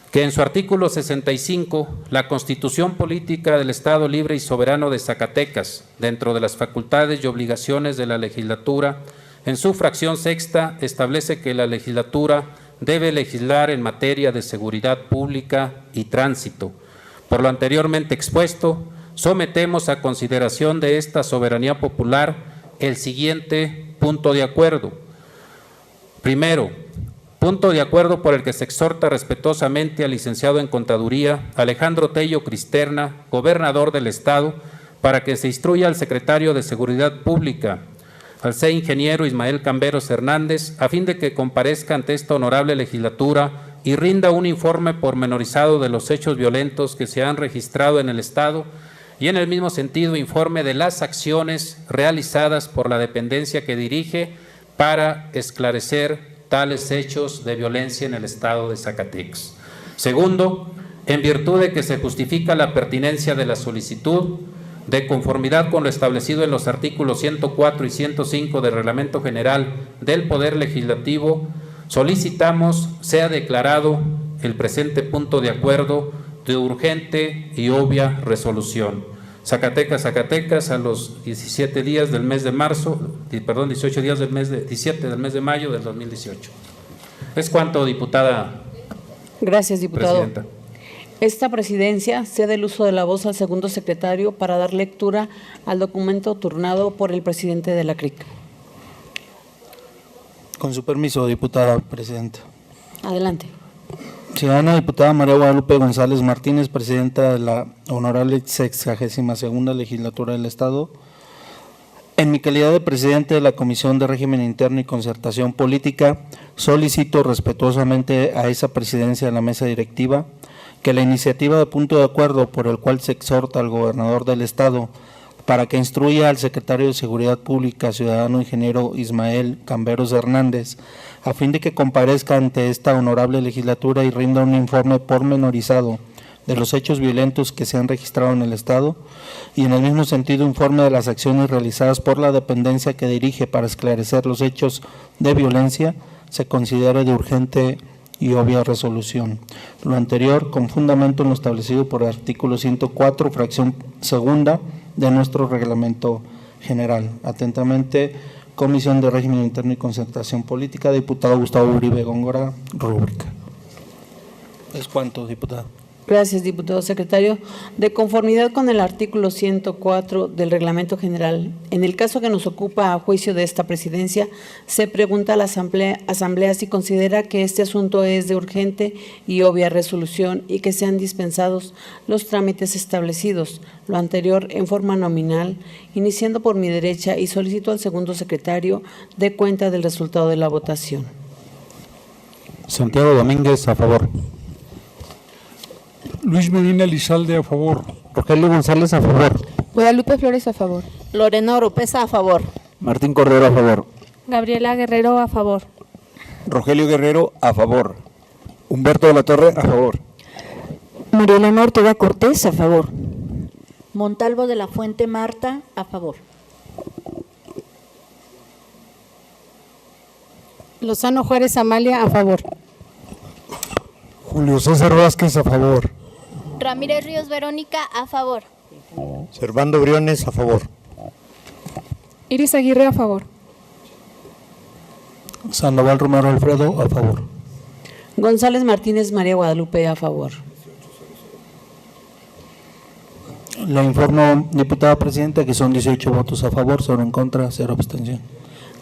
que en su artículo 65, la Constitución Política del Estado Libre y Soberano de Zacatecas, dentro de las facultades y obligaciones de la legislatura, en su fracción sexta, establece que la legislatura debe legislar en materia de seguridad pública y tránsito. Por lo anteriormente expuesto, sometemos a consideración de esta soberanía popular el siguiente punto de acuerdo. Primero, punto de acuerdo por el que se exhorta respetuosamente al licenciado en Contaduría Alejandro Tello Cristerna, gobernador del Estado, para que se instruya al secretario de Seguridad Pública, al C. Ingeniero Ismael Camberos Hernández, a fin de que comparezca ante esta honorable legislatura y rinda un informe pormenorizado de los hechos violentos que se han registrado en el Estado y en el mismo sentido informe de las acciones realizadas por la dependencia que dirige para esclarecer tales hechos de violencia en el Estado de Zacatecas. Segundo, en virtud de que se justifica la pertinencia de la solicitud, de conformidad con lo establecido en los artículos 104 y 105 del Reglamento General del Poder Legislativo, solicitamos sea declarado el presente punto de acuerdo de urgente y obvia resolución. Zacatecas, a los 17 días del mes de marzo, 18 días del mes de 17 del mes de mayo del 2018. ¿Es cuanto, diputada? Gracias, diputado. Presidenta. Esta presidencia cede el uso de la voz al segundo secretario para dar lectura al documento turnado por el presidente de la CRIC. Con su permiso, diputada presidenta. Adelante. Ciudadana diputada María Guadalupe González Martínez, presidenta de la honorable 62ª legislatura del Estado. En mi calidad de presidente de la Comisión de Régimen Interno y Concertación Política, solicito respetuosamente a esa presidencia de la mesa directiva que la iniciativa de punto de acuerdo por el cual se exhorta al gobernador del Estado para que instruya al secretario de Seguridad Pública, ciudadano ingeniero Ismael Camberos Hernández, a fin de que comparezca ante esta honorable legislatura y rinda un informe pormenorizado de los hechos violentos que se han registrado en el Estado y en el mismo sentido informe de las acciones realizadas por la dependencia que dirige para esclarecer los hechos de violencia, se considere de urgente y obvia resolución. Lo anterior con fundamento en lo establecido por el artículo 104, fracción segunda de nuestro reglamento general. Atentamente, Comisión de Régimen Interno y Concertación Política, diputado Gustavo Uribe Góngora, rúbrica. Es cuanto, diputado. Gracias, diputado secretario. De conformidad con el artículo 104 del Reglamento General, en el caso que nos ocupa a juicio de esta presidencia, se pregunta a la asamblea si considera que este asunto es de urgente y obvia resolución y que sean dispensados los trámites establecidos, lo anterior en forma nominal, iniciando por mi derecha, y solicito al segundo secretario dé cuenta del resultado de la votación. Santiago Domínguez, a favor. Luis Medina Lizalde, a favor. Rogelio González, a favor. Guadalupe Flores, a favor. Lorena Oropesa, a favor. Martín Cordero, a favor. Gabriela Guerrero, a favor. Rogelio Guerrero, a favor. Humberto de la Torre, a favor. María Elena Ortega Cortés, a favor. Montalvo de la Fuente Marta, a favor. Lozano Juárez Amalia, a favor. Julio César Vázquez, a favor. Ramírez Ríos Verónica, a favor. Servando Briones, a favor. Iris Aguirre, a favor. Sandoval Romero Alfredo, a favor. González Martínez María Guadalupe, a favor. Le informo, diputada presidenta, que son 18 votos a favor, 0 en contra, 0 abstención.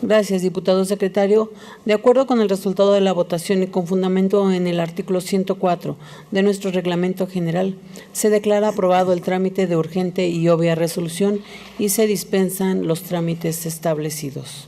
Gracias, diputado secretario. De acuerdo con el resultado de la votación y con fundamento en el artículo 104 de nuestro reglamento general, se declara aprobado el trámite de urgente y obvia resolución y se dispensan los trámites establecidos.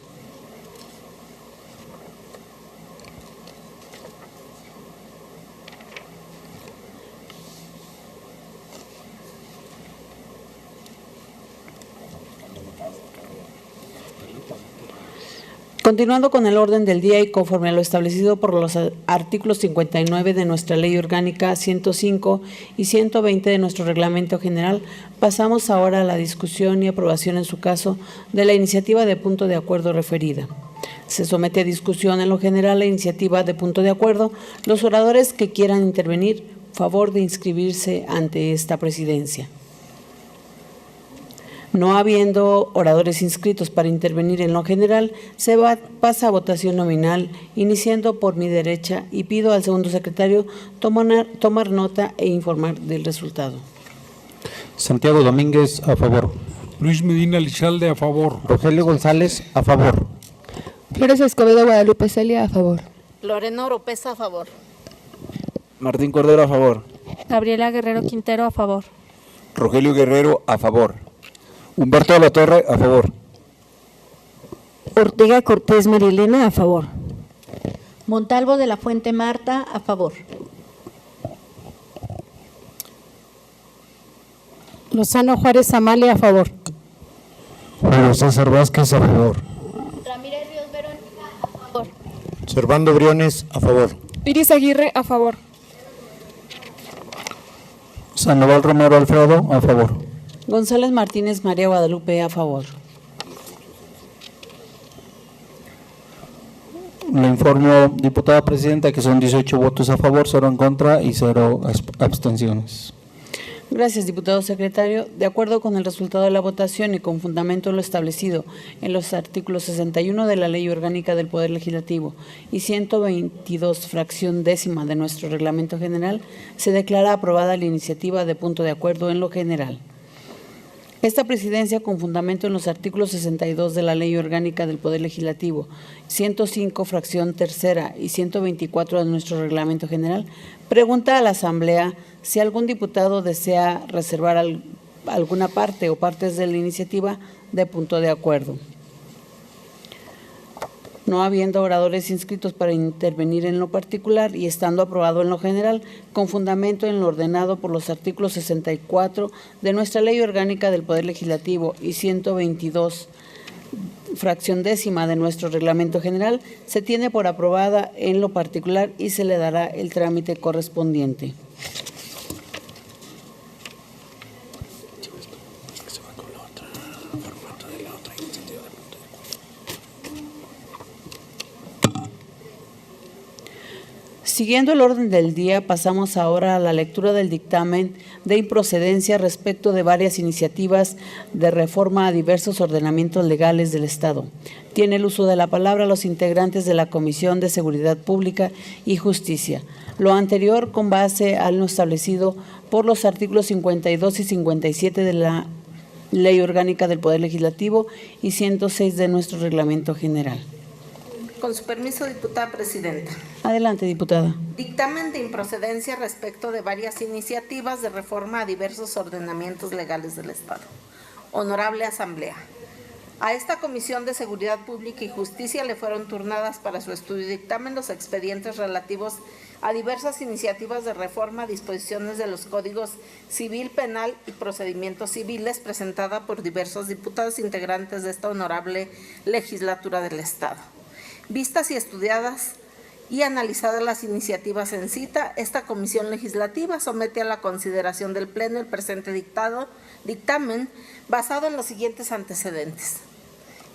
Continuando con el orden del día y conforme a lo establecido por los artículos 59 de nuestra Ley Orgánica 105 y 120 de nuestro Reglamento General, pasamos ahora a la discusión y aprobación en su caso de la iniciativa de punto de acuerdo referida. Se somete a discusión en lo general la iniciativa de punto de acuerdo. Los oradores que quieran intervenir, favor de inscribirse ante esta presidencia. No habiendo oradores inscritos para intervenir en lo general, pasa a votación nominal, iniciando por mi derecha, y pido al segundo secretario tomar nota e informar del resultado. Santiago Domínguez, a favor. Luis Medina Lizalde, a favor. Rogelio González, a favor. Flores Escobedo Guadalupe Celia, a favor. Lorena Oropesa, a favor. Martín Cordero, a favor. Gabriela Guerrero Quintero, a favor. Rogelio Guerrero, a favor. Humberto de la Torre, a favor. Ortega Cortés Marilena, a favor. Montalvo de la Fuente Marta, a favor. Lozano Juárez Amalia, a favor. Julio César Vázquez, a favor. Ramírez Ríos Verónica, a favor. Servando Briones, a favor. Iris Aguirre, a favor. Sandoval Romero Alfredo, a favor. González Martínez María Guadalupe, a favor. Le informo, diputada presidenta, que son 18 votos a favor, 0 en contra y 0 abstenciones. Gracias, diputado secretario. De acuerdo con el resultado de la votación y con fundamento en lo establecido en los artículos 61 de la Ley Orgánica del Poder Legislativo y 122, fracción décima de nuestro Reglamento General, se declara aprobada la iniciativa de punto de acuerdo en lo general. Esta presidencia, con fundamento en los artículos 62 de la Ley Orgánica del Poder Legislativo, 105, fracción tercera y 124 de nuestro Reglamento General, pregunta a la Asamblea si algún diputado desea reservar alguna parte o partes de la iniciativa de punto de acuerdo. No habiendo oradores inscritos para intervenir en lo particular y estando aprobado en lo general, con fundamento en lo ordenado por los artículos 64 de nuestra Ley Orgánica del Poder Legislativo y 122, fracción décima de nuestro Reglamento General, se tiene por aprobada en lo particular y se le dará el trámite correspondiente. Siguiendo el orden del día, pasamos ahora a la lectura del dictamen de improcedencia respecto de varias iniciativas de reforma a diversos ordenamientos legales del Estado. Tiene el uso de la palabra los integrantes de la Comisión de Seguridad Pública y Justicia. Lo anterior con base a lo establecido por los artículos 52 y 57 de la Ley Orgánica del Poder Legislativo y 106 de nuestro Reglamento General. Con su permiso, diputada presidenta. Adelante, diputada. Dictamen de improcedencia respecto de varias iniciativas de reforma a diversos ordenamientos legales del Estado. Honorable Asamblea, a esta Comisión de Seguridad Pública y Justicia le fueron turnadas para su estudio y dictamen los expedientes relativos a diversas iniciativas de reforma a disposiciones de los códigos civil, penal y procedimientos civiles presentada por diversos diputados integrantes de esta honorable legislatura del Estado. Vistas y estudiadas y analizadas las iniciativas en cita, esta comisión legislativa somete a la consideración del Pleno el presente dictamen basado en los siguientes antecedentes.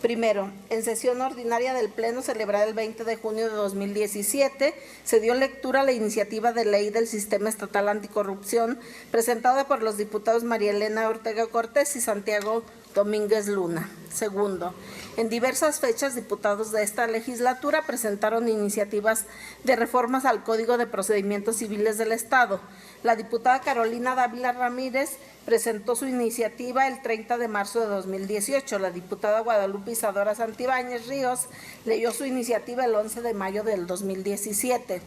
Primero, en sesión ordinaria del Pleno celebrada el 20 de junio de 2017, se dio lectura a la iniciativa de ley del Sistema Estatal Anticorrupción presentada por los diputados María Elena Ortega Cortés y Santiago Domínguez Luna. Segundo, en diversas fechas, diputados de esta legislatura presentaron iniciativas de reformas al Código de Procedimientos Civiles del Estado. La diputada Carolina Dávila Ramírez presentó su iniciativa el 30 de marzo de 2018. La diputada Guadalupe Isadora Santibáñez Ríos leyó su iniciativa el 11 de mayo del 2017.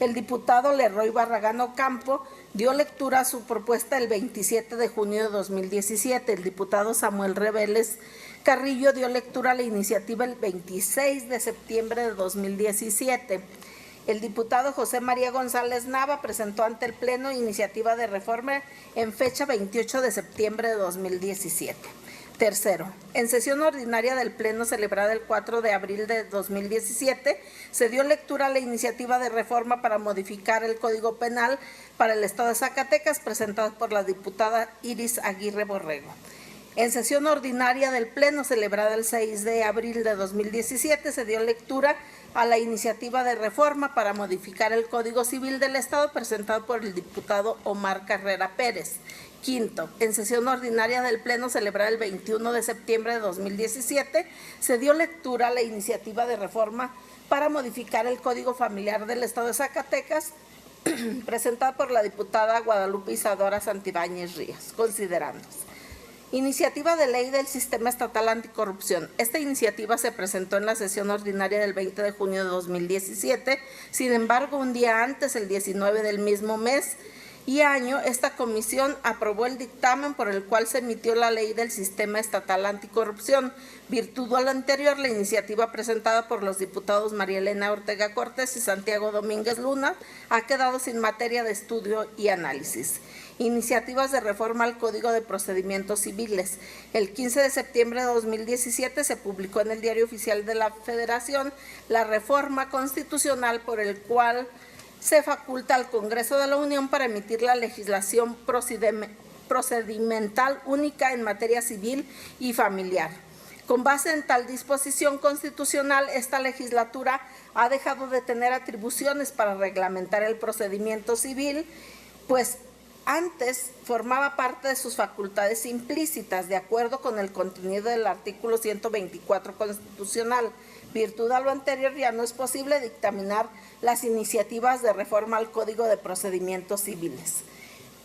El diputado Leroy Barragán Ocampo dio lectura a su propuesta el 27 de junio de 2017. El diputado Samuel Reveles Carrillo dio lectura a la iniciativa el 26 de septiembre de 2017. El diputado José María González Nava presentó ante el Pleno iniciativa de reforma en fecha 28 de septiembre de 2017. Tercero, en sesión ordinaria del Pleno celebrada el 4 de abril de 2017, se dio lectura a la iniciativa de reforma para modificar el Código Penal para el Estado de Zacatecas, presentada por la diputada Iris Aguirre Borrego. En sesión ordinaria del Pleno celebrada el 6 de abril de 2017 se dio lectura a la iniciativa de reforma para modificar el Código Civil del Estado presentado por el diputado Omar Carrera Pérez. Quinto, en sesión ordinaria del Pleno celebrada el 21 de septiembre de 2017 se dio lectura a la iniciativa de reforma para modificar el Código Familiar del Estado de Zacatecas presentada por la diputada Guadalupe Isadora Santibáñez Ríos, considerándose. Iniciativa de ley del Sistema Estatal Anticorrupción. Esta iniciativa se presentó en la sesión ordinaria del 20 de junio de 2017. Sin embargo, un día antes, el 19 del mismo mes y año, esta comisión aprobó el dictamen por el cual se emitió la ley del Sistema Estatal Anticorrupción. Virtud a lo anterior, la iniciativa presentada por los diputados María Elena Ortega Cortés y Santiago Domínguez Luna ha quedado sin materia de estudio y análisis. Iniciativas de reforma al Código de Procedimientos Civiles. El 15 de septiembre de 2017 se publicó en el Diario Oficial de la Federación la reforma constitucional por el cual se faculta al Congreso de la Unión para emitir la legislación procedimental única en materia civil y familiar. Con base en tal disposición constitucional, esta legislatura ha dejado de tener atribuciones para reglamentar el procedimiento civil, pues antes formaba parte de sus facultades implícitas, de acuerdo con el contenido del artículo 124 constitucional. Virtud a lo anterior, ya no es posible dictaminar las iniciativas de reforma al Código de Procedimientos Civiles.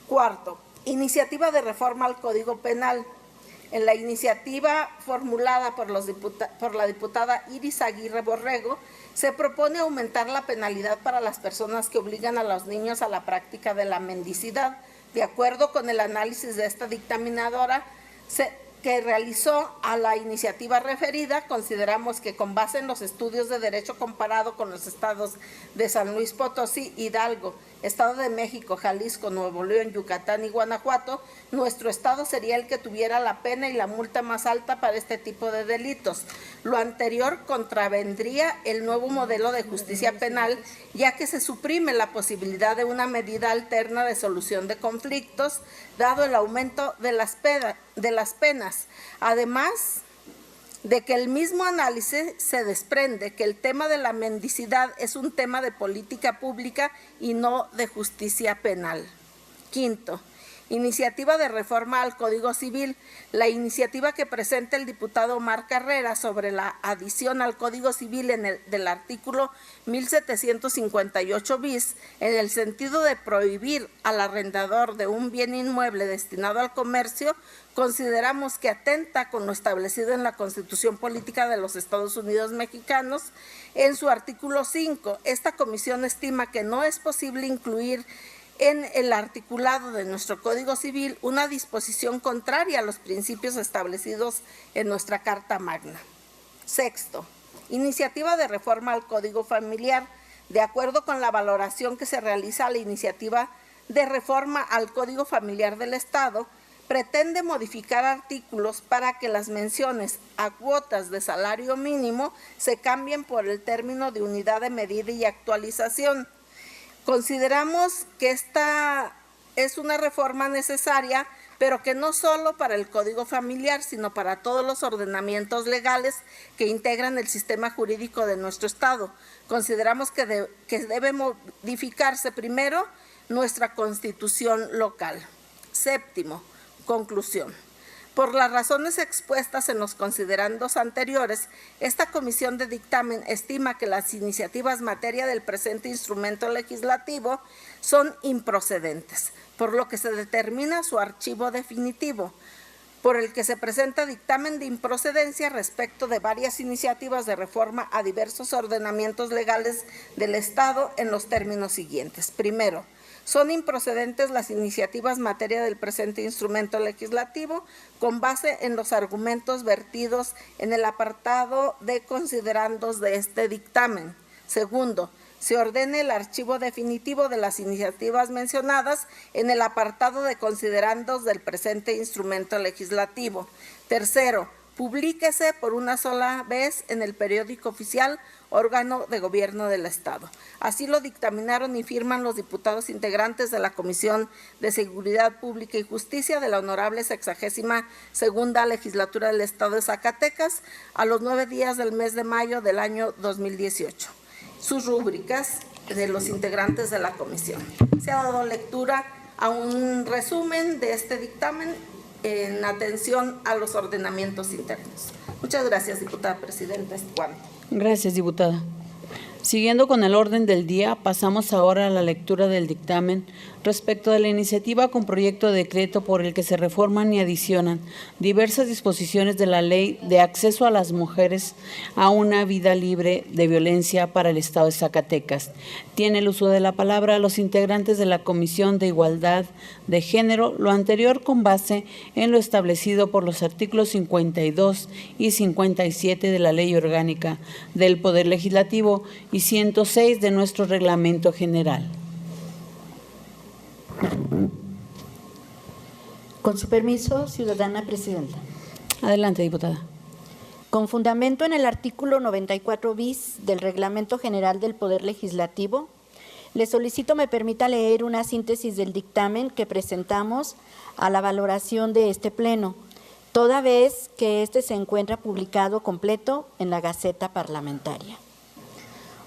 Cuarto, iniciativa de reforma al Código Penal. En la iniciativa formulada por la diputada Iris Aguirre Borrego, se propone aumentar la penalidad para las personas que obligan a los niños a la práctica de la mendicidad. De acuerdo con el análisis de esta dictaminadora que realizó a la iniciativa referida, consideramos que con base en los estudios de derecho comparado con los estados de San Luis Potosí, Hidalgo, Estado de México, Jalisco, Nuevo León, Yucatán y Guanajuato, nuestro estado sería el que tuviera la pena y la multa más alta para este tipo de delitos. Lo anterior contravendría el nuevo modelo de justicia penal, ya que se suprime la posibilidad de una medida alterna de solución de conflictos, dado el aumento de las penas. Además de que el mismo análisis se desprende que el tema de la mendicidad es un tema de política pública y no de justicia penal. Quinto, iniciativa de reforma al Código Civil. La iniciativa que presenta el diputado Omar Carrera sobre la adición al Código Civil del artículo 1758 bis, en el sentido de prohibir al arrendador de un bien inmueble destinado al comercio, consideramos que atenta con lo establecido en la Constitución Política de los Estados Unidos Mexicanos. En su artículo 5, esta comisión estima que no es posible incluir en el articulado de nuestro Código Civil una disposición contraria a los principios establecidos en nuestra Carta Magna. Sexto, iniciativa de reforma al Código Familiar. De acuerdo con la valoración que se realiza a la iniciativa de reforma al Código Familiar del Estado, pretende modificar artículos para que las menciones a cuotas de salario mínimo se cambien por el término de unidad de medida y actualización. Consideramos que esta es una reforma necesaria, pero que no solo para el Código Familiar, sino para todos los ordenamientos legales que integran el sistema jurídico de nuestro Estado. Consideramos que debe modificarse primero nuestra Constitución local. Séptimo, conclusión. Por las razones expuestas en los considerandos anteriores, esta comisión de dictamen estima que las iniciativas materia del presente instrumento legislativo son improcedentes, por lo que se determina su archivo definitivo, por el que se presenta dictamen de improcedencia respecto de varias iniciativas de reforma a diversos ordenamientos legales del Estado en los términos siguientes. Primero, son improcedentes las iniciativas materia del presente instrumento legislativo con base en los argumentos vertidos en el apartado de considerandos de este dictamen. Segundo, se ordene el archivo definitivo de las iniciativas mencionadas en el apartado de considerandos del presente instrumento legislativo. Tercero, Publíquese por una sola vez en el periódico oficial, órgano de gobierno del Estado. Así lo dictaminaron y firman los diputados integrantes de la Comisión de Seguridad Pública y Justicia de la Honorable 62ª Legislatura del Estado de Zacatecas a los 9 días del mes de mayo del año 2018. Sus rúbricas de los integrantes de la comisión. Se ha dado lectura a un resumen de este dictamen en atención a los ordenamientos internos. Muchas gracias, diputada presidenta. Es cuanto. Gracias, diputada. Siguiendo con el orden del día, pasamos ahora a la lectura del dictamen respecto de la iniciativa con proyecto de decreto por el que se reforman y adicionan diversas disposiciones de la Ley de Acceso a las Mujeres a una Vida Libre de Violencia para el Estado de Zacatecas. Tiene el uso de la palabra a los integrantes de la Comisión de Igualdad de Género, lo anterior con base en lo establecido por los artículos 52 y 57 de la Ley Orgánica del Poder Legislativo y 106 de nuestro Reglamento General. Con su permiso, ciudadana presidenta. Adelante, diputada. Con fundamento en el artículo 94 bis del Reglamento General del Poder Legislativo, le solicito me permita leer una síntesis del dictamen que presentamos a la valoración de este pleno, toda vez que este se encuentra publicado completo en la Gaceta Parlamentaria.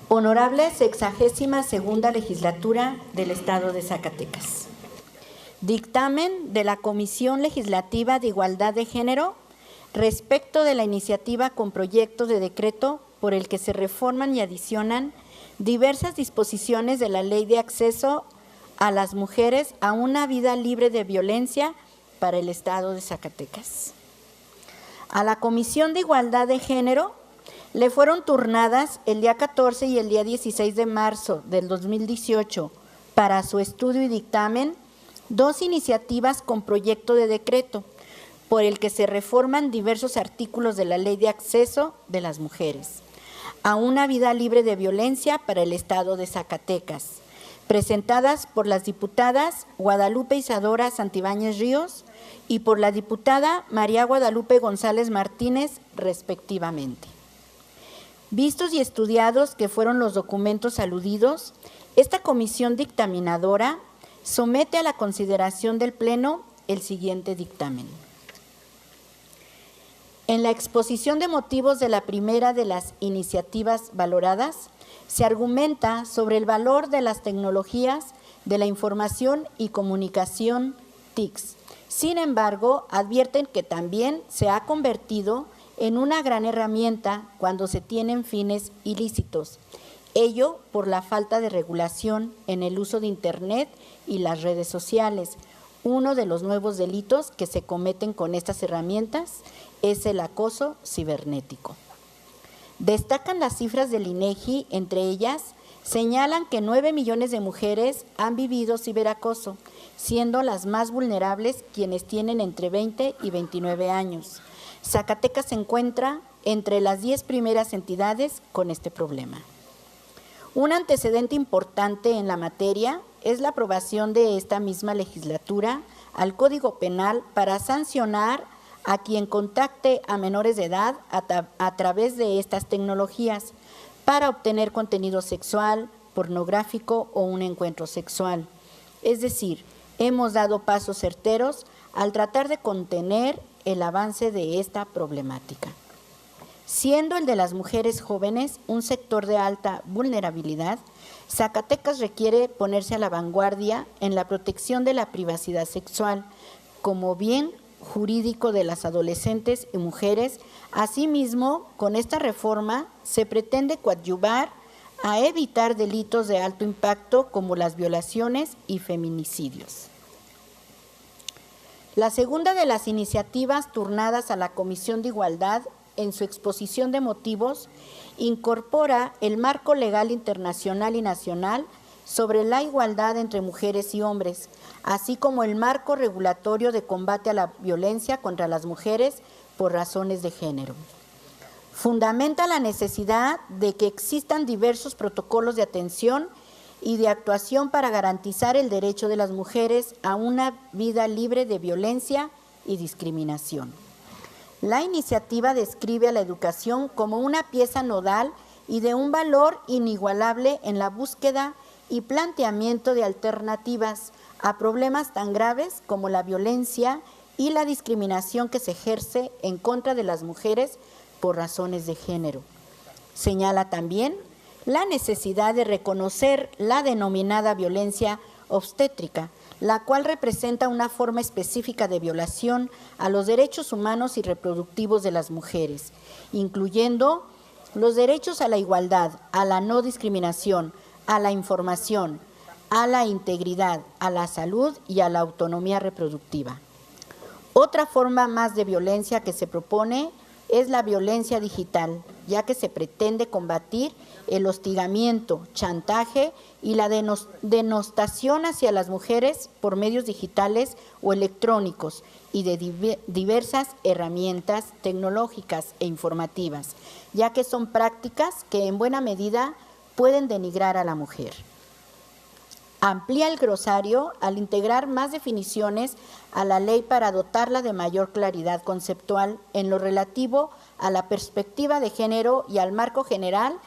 Honorable 62ª Legislatura del Estado de Zacatecas. Dictamen de la Comisión Legislativa de Igualdad de Género respecto de la iniciativa con proyecto de decreto por el que se reforman y adicionan diversas disposiciones de la Ley de Acceso a las Mujeres a una Vida Libre de Violencia para el Estado de Zacatecas. A la Comisión de Igualdad de Género le fueron turnadas el día 14 y el día 16 de marzo del 2018 para su estudio y dictamen dos iniciativas con proyecto de decreto por el que se reforman diversos artículos de la Ley de Acceso de las Mujeres a una Vida Libre de Violencia para el Estado de Zacatecas, presentadas por las diputadas Guadalupe Isadora Santibáñez Ríos y por la diputada María Guadalupe González Martínez, respectivamente. Vistos y estudiados que fueron los documentos aludidos, esta comisión dictaminadora somete a la consideración del Pleno el siguiente dictamen. En la exposición de motivos de la primera de las iniciativas valoradas, se argumenta sobre el valor de las tecnologías de la información y comunicación TICs. Sin embargo, advierten que también se ha convertido en una gran herramienta cuando se tienen fines ilícitos. Ello por la falta de regulación en el uso de Internet y las redes sociales. Uno de los nuevos delitos que se cometen con estas herramientas es el acoso cibernético. Destacan las cifras del INEGI, entre ellas señalan que 9 millones de mujeres han vivido ciberacoso, siendo las más vulnerables quienes tienen entre 20 y 29 años. Zacatecas se encuentra entre las 10 primeras entidades con este problema. Un antecedente importante en la materia es la aprobación de esta misma legislatura al Código Penal para sancionar a quien contacte a menores de edad a través de estas tecnologías para obtener contenido sexual, pornográfico o un encuentro sexual. Es decir, hemos dado pasos certeros al tratar de contener el avance de esta problemática. Siendo el de las mujeres jóvenes un sector de alta vulnerabilidad, Zacatecas requiere ponerse a la vanguardia en la protección de la privacidad sexual como bien jurídico de las adolescentes y mujeres. Asimismo, con esta reforma se pretende coadyuvar a evitar delitos de alto impacto como las violaciones y feminicidios. La segunda de las iniciativas turnadas a la Comisión de Igualdad, en su exposición de motivos, incorpora el marco legal internacional y nacional sobre la igualdad entre mujeres y hombres, así como el marco regulatorio de combate a la violencia contra las mujeres por razones de género. Fundamenta la necesidad de que existan diversos protocolos de atención y de actuación para garantizar el derecho de las mujeres a una vida libre de violencia y discriminación. La iniciativa describe a la educación como una pieza nodal y de un valor inigualable en la búsqueda y planteamiento de alternativas a problemas tan graves como la violencia y la discriminación que se ejerce en contra de las mujeres por razones de género. Señala también la necesidad de reconocer la denominada violencia obstétrica, la cual representa una forma específica de violación a los derechos humanos y reproductivos de las mujeres, incluyendo los derechos a la igualdad, a la no discriminación, a la información, a la integridad, a la salud y a la autonomía reproductiva. Otra forma más de violencia que se propone es la violencia digital, ya que se pretende combatir el hostigamiento, chantaje y la denostación hacia las mujeres por medios digitales o electrónicos y de diversas herramientas tecnológicas e informativas, ya que son prácticas que en buena medida pueden denigrar a la mujer. Amplía el glosario al integrar más definiciones a la ley para dotarla de mayor claridad conceptual en lo relativo a la perspectiva de género y al marco general